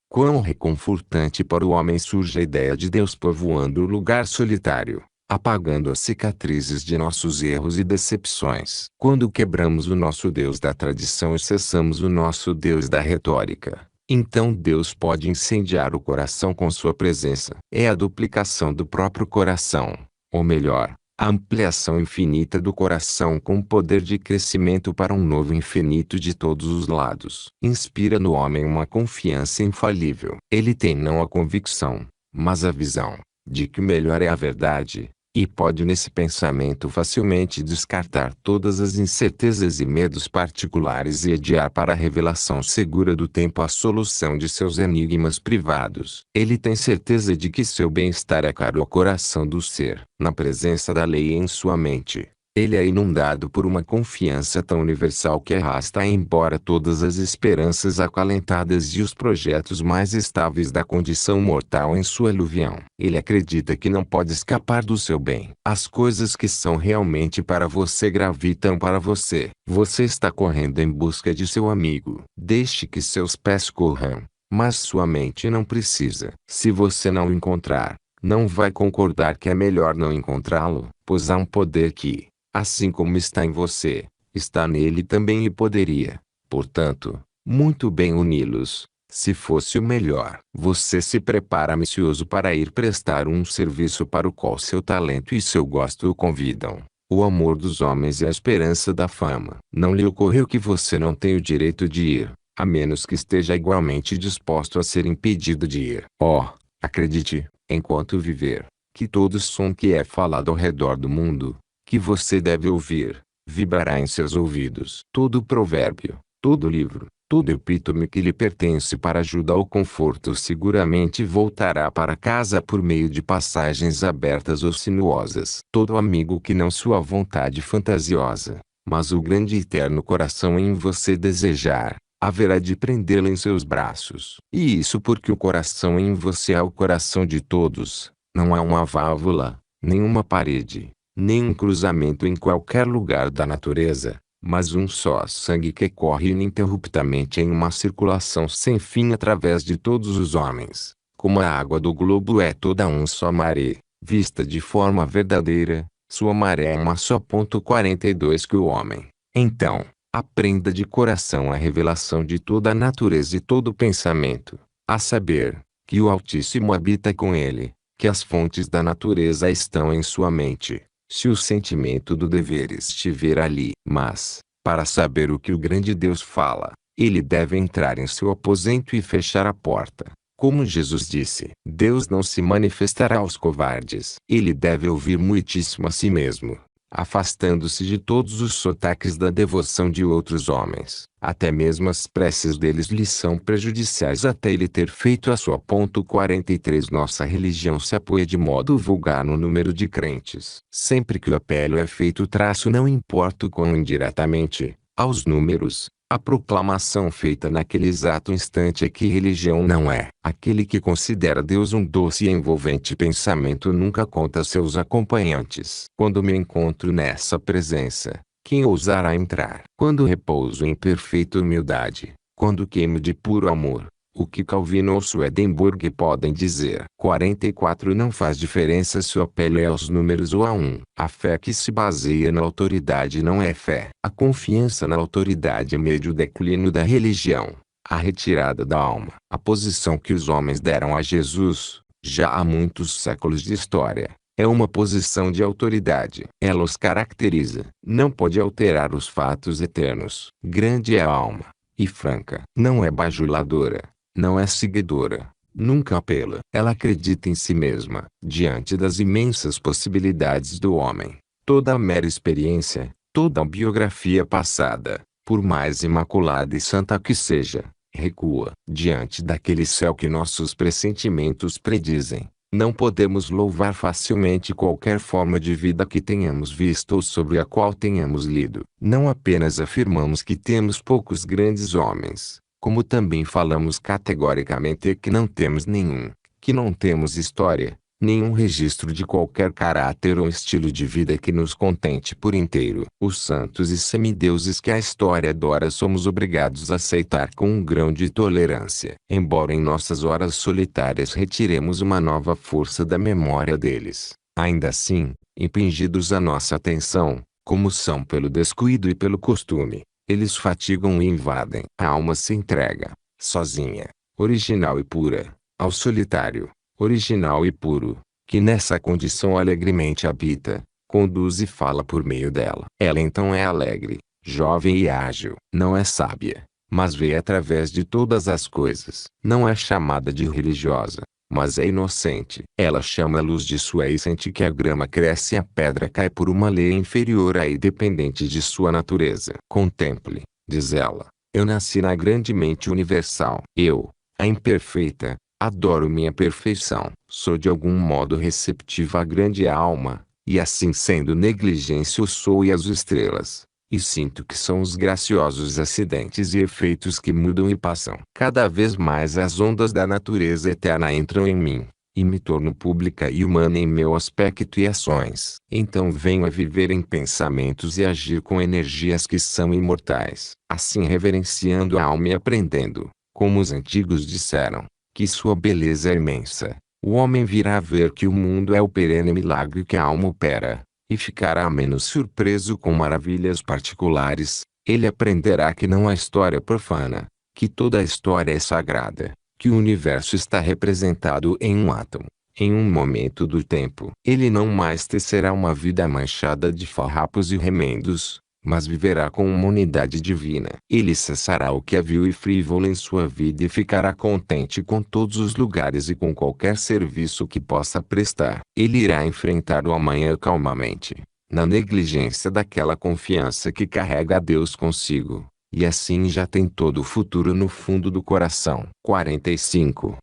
A: Quão reconfortante para o homem surge a ideia de Deus povoando o lugar solitário, apagando as cicatrizes de nossos erros e decepções. Quando quebramos o nosso Deus da tradição e cessamos o nosso Deus da retórica, então Deus pode incendiar o coração com sua presença. É a duplicação do próprio coração, ou melhor, a ampliação infinita do coração com poder de crescimento para um novo infinito de todos os lados. Inspira no homem uma confiança infalível. Ele tem não a convicção, mas a visão, de que o melhor é a verdade, e pode nesse pensamento facilmente descartar todas as incertezas e medos particulares e adiar para a revelação segura do tempo a solução de seus enigmas privados. Ele tem certeza de que seu bem-estar é caro ao coração do ser. Na presença da lei em sua mente, ele é inundado por uma confiança tão universal que arrasta embora todas as esperanças acalentadas e os projetos mais estáveis da condição mortal em sua aluvião. Ele acredita que não pode escapar do seu bem. As coisas que são realmente para você gravitam para você. Você está correndo em busca de seu amigo. Deixe que seus pés corram, mas sua mente não precisa. Se você não o encontrar, não vai concordar que é melhor não encontrá-lo, pois há um poder que, assim como está em você, está nele também e poderia, portanto, muito bem uni-los, se fosse o melhor. Você se prepara ambicioso para ir prestar um serviço para o qual seu talento e seu gosto o convidam. O amor dos homens e a esperança da fama. Não lhe ocorreu que você não tem o direito de ir, a menos que esteja igualmente disposto a ser impedido de ir. Oh, acredite, enquanto viver, que todo som que é falado ao redor do mundo, que você deve ouvir, vibrará em seus ouvidos. Todo provérbio, todo livro, todo epítome que lhe pertence para ajuda ou conforto seguramente voltará para casa por meio de passagens abertas ou sinuosas. Todo amigo que não sua vontade fantasiosa, mas o grande e eterno coração em você desejar, haverá de prendê-lo em seus braços. E isso porque o coração em você é o coração de todos, não há uma válvula, nenhuma parede, nem um cruzamento em qualquer lugar da natureza, mas um só sangue que corre ininterruptamente em uma circulação sem fim através de todos os homens. Como a água do globo é toda um só maré, vista de forma verdadeira, sua maré é uma só. 42 Que o homem, então, aprenda de coração a revelação de toda a natureza e todo o pensamento, a saber, que o Altíssimo habita com ele, que as fontes da natureza estão em sua mente, se o sentimento do dever estiver ali. Mas, para saber o que o grande Deus fala, ele deve entrar em seu aposento e fechar a porta. Como Jesus disse, Deus não se manifestará aos covardes. Ele deve ouvir muitíssimo a si mesmo, afastando-se de todos os sotaques da devoção de outros homens. Até mesmo as preces deles lhe são prejudiciais até ele ter feito a sua. 43 Nossa religião se apoia de modo vulgar no número de crentes. Sempre que o apelo é feito traço não importa o quão indiretamente, aos números. A proclamação feita naquele exato instante é que religião não é. Aquele que considera Deus um doce e envolvente pensamento nunca conta seus acompanhantes. Quando me encontro nessa presença, quem ousará entrar? Quando repouso em perfeita humildade, quando queimo de puro amor, o que Calvino ou Swedenborg podem dizer? 44 Não faz diferença se o apelo é aos números ou a um. A fé que se baseia na autoridade não é fé. A confiança na autoridade é meio declínio da religião, a retirada da alma. A posição que os homens deram a Jesus, já há muitos séculos de história, é uma posição de autoridade. Ela os caracteriza. Não pode alterar os fatos eternos. Grande é a alma, e franca. Não é bajuladora. Não é seguidora, nunca apela. Ela acredita em si mesma. Diante das imensas possibilidades do homem, toda a mera experiência, toda a biografia passada, por mais imaculada e santa que seja, recua. Diante daquele céu que nossos pressentimentos predizem, não podemos louvar facilmente qualquer forma de vida que tenhamos visto ou sobre a qual tenhamos lido. Não apenas afirmamos que temos poucos grandes homens, como também falamos categoricamente que não temos nenhum, que não temos história, nenhum registro de qualquer caráter ou estilo de vida que nos contente por inteiro. Os santos e semideuses que a história adora somos obrigados a aceitar com um grão de tolerância. Embora em nossas horas solitárias retiremos uma nova força da memória deles, ainda assim, impingidos à nossa atenção, como são pelo descuido e pelo costume, eles fatigam e invadem. A alma se entrega, sozinha, original e pura, ao solitário, original e puro, que nessa condição alegremente habita, conduz e fala por meio dela. Ela então é alegre, jovem e ágil. Não é sábia, mas vê através de todas as coisas. Não é chamada de religiosa, mas é inocente. Ela chama a luz de sua e sente que a grama cresce e a pedra cai por uma lei inferior à independente de sua natureza. Contemple, diz ela, eu nasci na grande mente universal. Eu, a imperfeita, adoro minha perfeição. Sou de algum modo receptiva à grande alma, e assim sendo negligência o sol e as estrelas. E sinto que são os graciosos acidentes e efeitos que mudam e passam. Cada vez mais as ondas da natureza eterna entram em mim, e me torno pública e humana em meu aspecto e ações. Então venho a viver em pensamentos e agir com energias que são imortais. Assim reverenciando a alma e aprendendo, como os antigos disseram, que sua beleza é imensa, o homem virá a ver que o mundo é o perene milagre que a alma opera, e ficará menos surpreso com maravilhas particulares. Ele aprenderá que não há história profana, que toda a história é sagrada, que o universo está representado em um átomo, em um momento do tempo. Ele não mais tecerá uma vida manchada de farrapos e remendos, mas viverá com uma unidade divina. Ele cessará o que é vil e frívolo em sua vida e ficará contente com todos os lugares e com qualquer serviço que possa prestar. Ele irá enfrentar o amanhã calmamente, na negligência daquela confiança que carrega a Deus consigo, e assim já tem todo o futuro no fundo do coração. 45.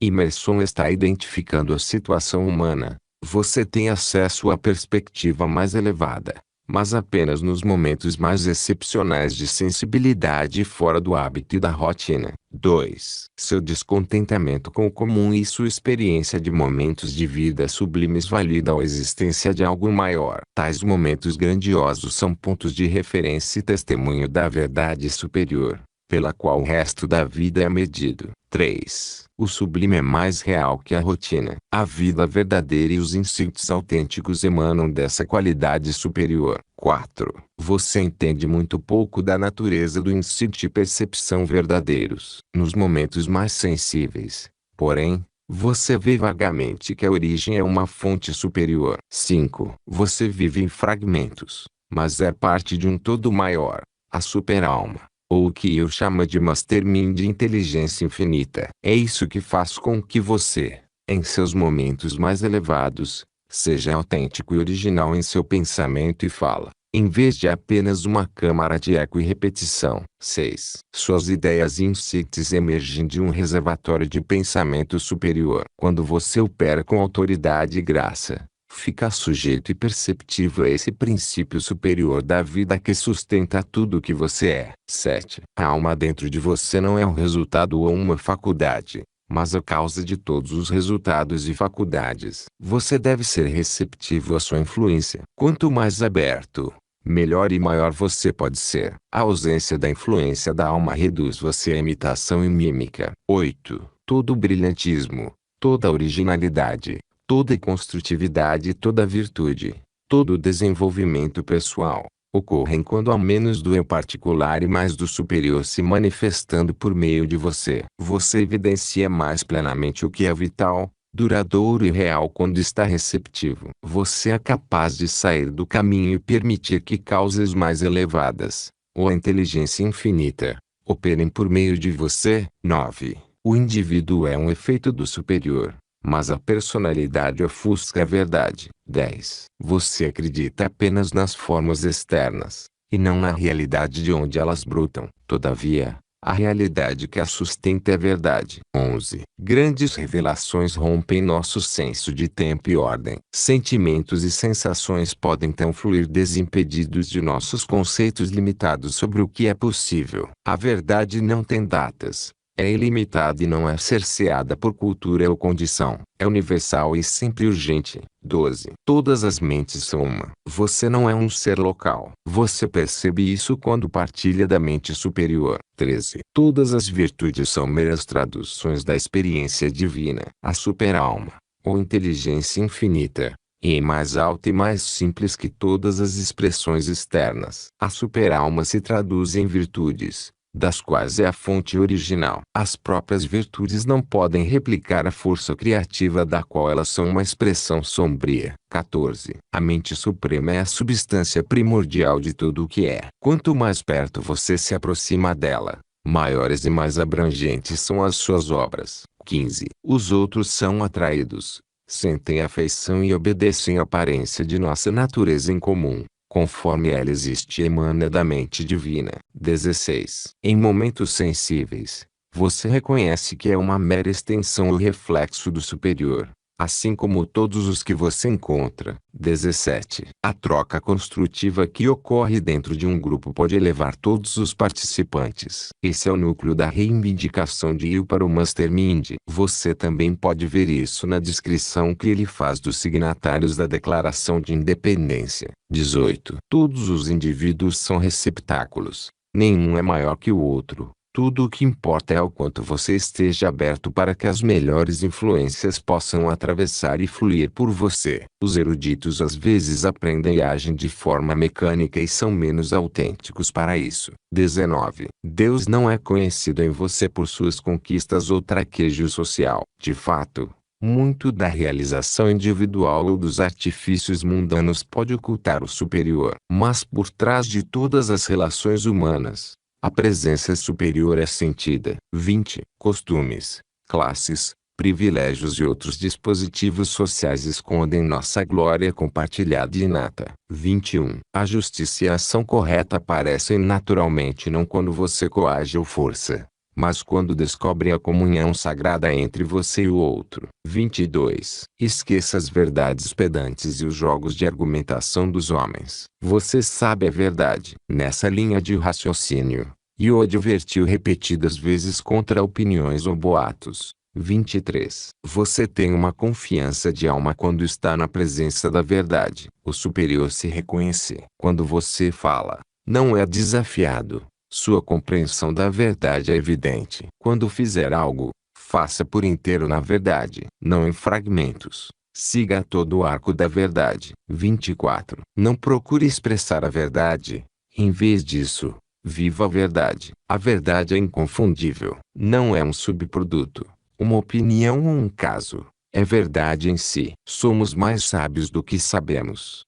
A: Emerson está identificando a situação humana. Você tem acesso à perspectiva mais elevada, mas apenas nos momentos mais excepcionais de sensibilidade e fora do hábito e da rotina. 2. Seu descontentamento com o comum e sua experiência de momentos de vida sublimes validam a existência de algo maior. Tais momentos grandiosos são pontos de referência e testemunho da verdade superior, pela qual o resto da vida é medido. 3. O sublime é mais real que a rotina. A vida verdadeira e os instintos autênticos emanam dessa qualidade superior. 4. Você entende muito pouco da natureza do instinto e percepção verdadeiros. Nos momentos mais sensíveis, porém, você vê vagamente que a origem é uma fonte superior. 5. Você vive em fragmentos, mas é parte de um todo maior, a super-alma, ou o que eu chamo de mastermind de inteligência infinita. É isso que faz com que você, em seus momentos mais elevados, Seja autêntico e original em seu pensamento e fala, em vez de apenas uma câmara de eco e repetição. 6. Suas ideias e insights emergem de um reservatório de pensamento superior. Quando você opera com autoridade e graça, fica sujeito e perceptível a esse princípio superior da vida que sustenta tudo o que você é. 7. A alma dentro de você não é um resultado ou uma faculdade, mas a causa de todos os resultados e faculdades. Você deve ser receptivo à sua influência. Quanto mais aberto, melhor e maior você pode ser. A ausência da influência da alma reduz você à imitação e mímica. 8. Todo brilhantismo, toda originalidade, toda construtividade e toda virtude, todo desenvolvimento pessoal, ocorrem quando há menos do eu particular e mais do superior se manifestando por meio de você. Você evidencia mais plenamente o que é vital, duradouro e real quando está receptivo. Você é capaz de sair do caminho e permitir que causas mais elevadas, ou a inteligência infinita, operem por meio de você. 9. O indivíduo é um efeito do superior, mas a personalidade ofusca a verdade. 10. Você acredita apenas nas formas externas, e não na realidade de onde elas brotam. Todavia, a realidade que a sustenta é a verdade. 11. Grandes revelações rompem nosso senso de tempo e ordem. Sentimentos e sensações podem então fluir desimpedidos de nossos conceitos limitados sobre o que é possível. A verdade não tem datas. É ilimitada e não é cerceada por cultura ou condição. É universal e sempre urgente. 12. Todas as mentes são uma. Você não é um ser local. Você percebe isso quando partilha da mente superior. 13. Todas as virtudes são meras traduções da experiência divina. A super-alma, ou inteligência infinita, é mais alta e mais simples que todas as expressões externas. A super-alma se traduz em virtudes, das quais é a fonte original. As próprias virtudes não podem replicar a força criativa da qual elas são uma expressão sombria. 14. A mente suprema é a substância primordial de tudo o que é. Quanto mais perto você se aproxima dela, maiores e mais abrangentes são as suas obras. 15. Os outros são atraídos, sentem afeição e obedecem à aparência de nossa natureza em comum, conforme ela existe e emana da mente divina. 16. Em momentos sensíveis, você reconhece que é uma mera extensão ou reflexo do superior, assim como todos os que você encontra. 17. A troca construtiva que ocorre dentro de um grupo pode elevar todos os participantes. Esse é o núcleo da reivindicação de ir para o Mastermind. Você também pode ver isso na descrição que ele faz dos signatários da Declaração de Independência. 18. Todos os indivíduos são receptáculos. Nenhum é maior que o outro. Tudo o que importa é o quanto você esteja aberto para que as melhores influências possam atravessar e fluir por você. Os eruditos às vezes aprendem e agem de forma mecânica e são menos autênticos para isso. 19. Deus não é conhecido em você por suas conquistas ou traquejo social. De fato, muito da realização individual ou dos artifícios mundanos pode ocultar o superior. Mas por trás de todas as relações humanas, a presença superior é sentida. 20. Costumes, classes, privilégios e outros dispositivos sociais escondem nossa glória compartilhada e inata. 21. A justiça e a ação correta aparecem naturalmente não quando você coage ou força, mas quando descobre a comunhão sagrada entre você e o outro. 22. Esqueça as verdades pedantes e os jogos de argumentação dos homens. Você sabe a verdade. Nessa linha de raciocínio, e o advertiu repetidas vezes contra opiniões ou boatos. 23. Você tem uma confiança de alma quando está na presença da verdade. O superior se reconhece. Quando você fala, não é desafiado. Sua compreensão da verdade é evidente. Quando fizer algo, faça por inteiro na verdade, não em fragmentos. Siga todo o arco da verdade. 24. Não procure expressar a verdade. Em vez disso, viva a verdade. A verdade é inconfundível. Não é um subproduto, uma opinião ou um caso. É verdade em si. Somos mais sábios do que sabemos.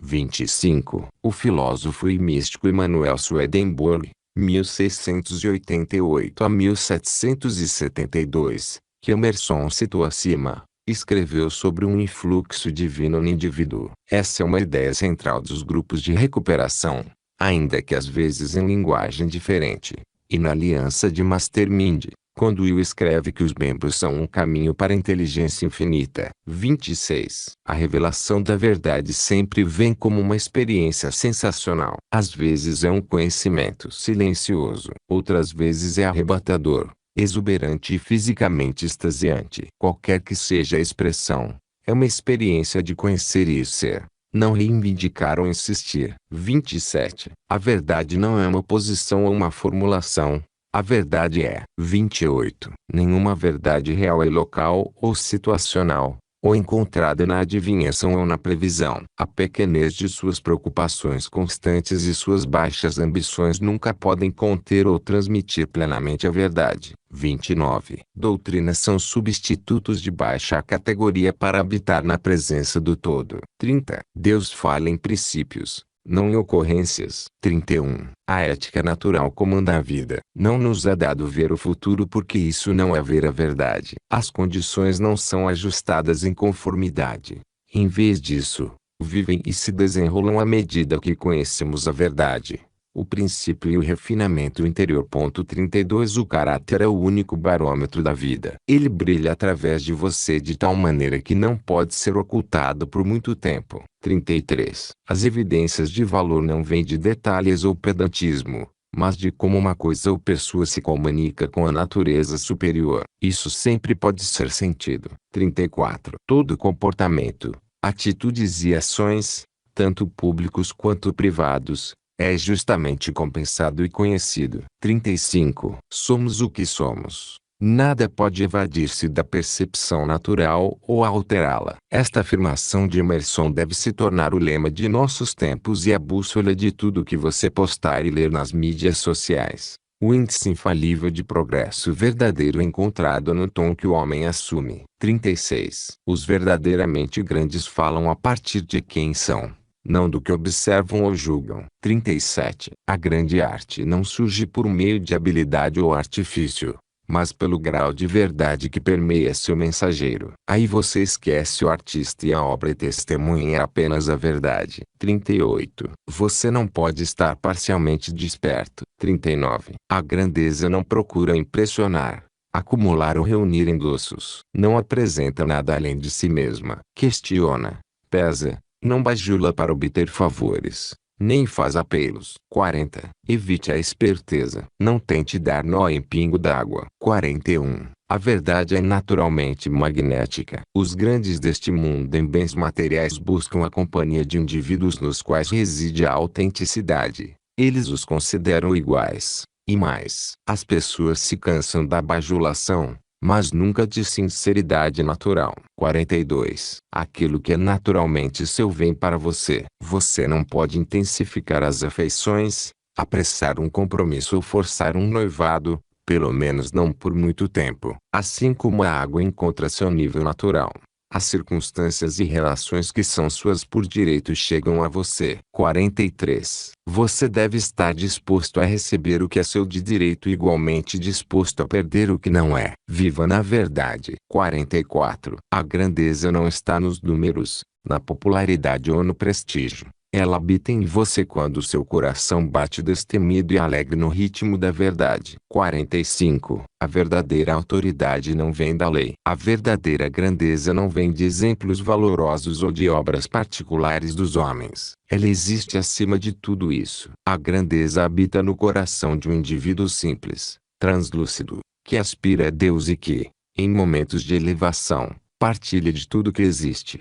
A: 25. O filósofo e místico Emanuel Swedenborg, 1688 a 1772, que Emerson citou acima, escreveu sobre um influxo divino no indivíduo. Essa é uma ideia central dos grupos de recuperação, ainda que às vezes em linguagem diferente. E na Aliança de Mastermind, quando Will escreve que os membros são um caminho para a inteligência infinita. 26. A revelação da verdade sempre vem como uma experiência sensacional. Às vezes é um conhecimento silencioso, outras vezes é arrebatador, exuberante e fisicamente extasiante. Qualquer que seja a expressão, é uma experiência de conhecer e ser. Não reivindicar ou insistir. 27. A verdade não é uma posição ou uma formulação. A verdade é. 28. Nenhuma verdade real é local ou situacional, ou encontrada na adivinhação ou na previsão. A pequenez de suas preocupações constantes e suas baixas ambições nunca podem conter ou transmitir plenamente a verdade. 29. Doutrinas são substitutos de baixa categoria para habitar na presença do todo. 30. Deus fala em princípios, não em ocorrências. 31. A ética natural comanda a vida. Não nos é dado ver o futuro porque isso não é ver a verdade. As condições não são ajustadas em conformidade. Em vez disso, vivem e se desenrolam à medida que conhecemos a verdade, o princípio e o refinamento interior. 32. O caráter é o único barômetro da vida. Ele brilha através de você de tal maneira que não pode ser ocultado por muito tempo. 33. As evidências de valor não vêm de detalhes ou pedantismo, mas de como uma coisa ou pessoa se comunica com a natureza superior. Isso sempre pode ser sentido. 34. Todo comportamento, atitudes e ações, tanto públicos quanto privados, é justamente compensado e conhecido. 35. Somos o que somos. Nada pode evadir-se da percepção natural ou alterá-la. Esta afirmação de Emerson deve se tornar o lema de nossos tempos e a bússola de tudo que você postar e ler nas mídias sociais. O índice infalível de progresso verdadeiro encontrado no tom que o homem assume. 36. Os verdadeiramente grandes falam a partir de quem são, não do que observam ou julgam. 37. A grande arte não surge por meio de habilidade ou artifício, mas pelo grau de verdade que permeia seu mensageiro. Aí você esquece o artista e a obra e testemunha apenas a verdade. 38. Você não pode estar parcialmente desperto. 39. A grandeza não procura impressionar, acumular ou reunir endossos. Não apresenta nada além de si mesma. Questiona, pesa, não bajula para obter favores, nem faz apelos. 40. Evite a esperteza. Não tente dar nó em pingo d'água. 41. A verdade é naturalmente magnética. Os grandes deste mundo em bens materiais buscam a companhia de indivíduos nos quais reside a autenticidade. Eles os consideram iguais. E mais, as pessoas se cansam da bajulação, mas nunca de sinceridade natural. 42. Aquilo que é naturalmente seu vem para você. Você não pode intensificar as afeições, apressar um compromisso ou forçar um noivado, pelo menos não por muito tempo. Assim como a água encontra seu nível natural, as circunstâncias e relações que são suas por direito chegam a você. 43. Você deve estar disposto a receber o que é seu de direito e igualmente disposto a perder o que não é. Viva na verdade. 44. A grandeza não está nos números, na popularidade ou no prestígio. Ela habita em você quando seu coração bate destemido e alegre no ritmo da verdade. 45. A verdadeira autoridade não vem da lei. A verdadeira grandeza não vem de exemplos valorosos ou de obras particulares dos homens. Ela existe acima de tudo isso. A grandeza habita no coração de um indivíduo simples, translúcido, que aspira a Deus e que, em momentos de elevação, partilha de tudo que existe.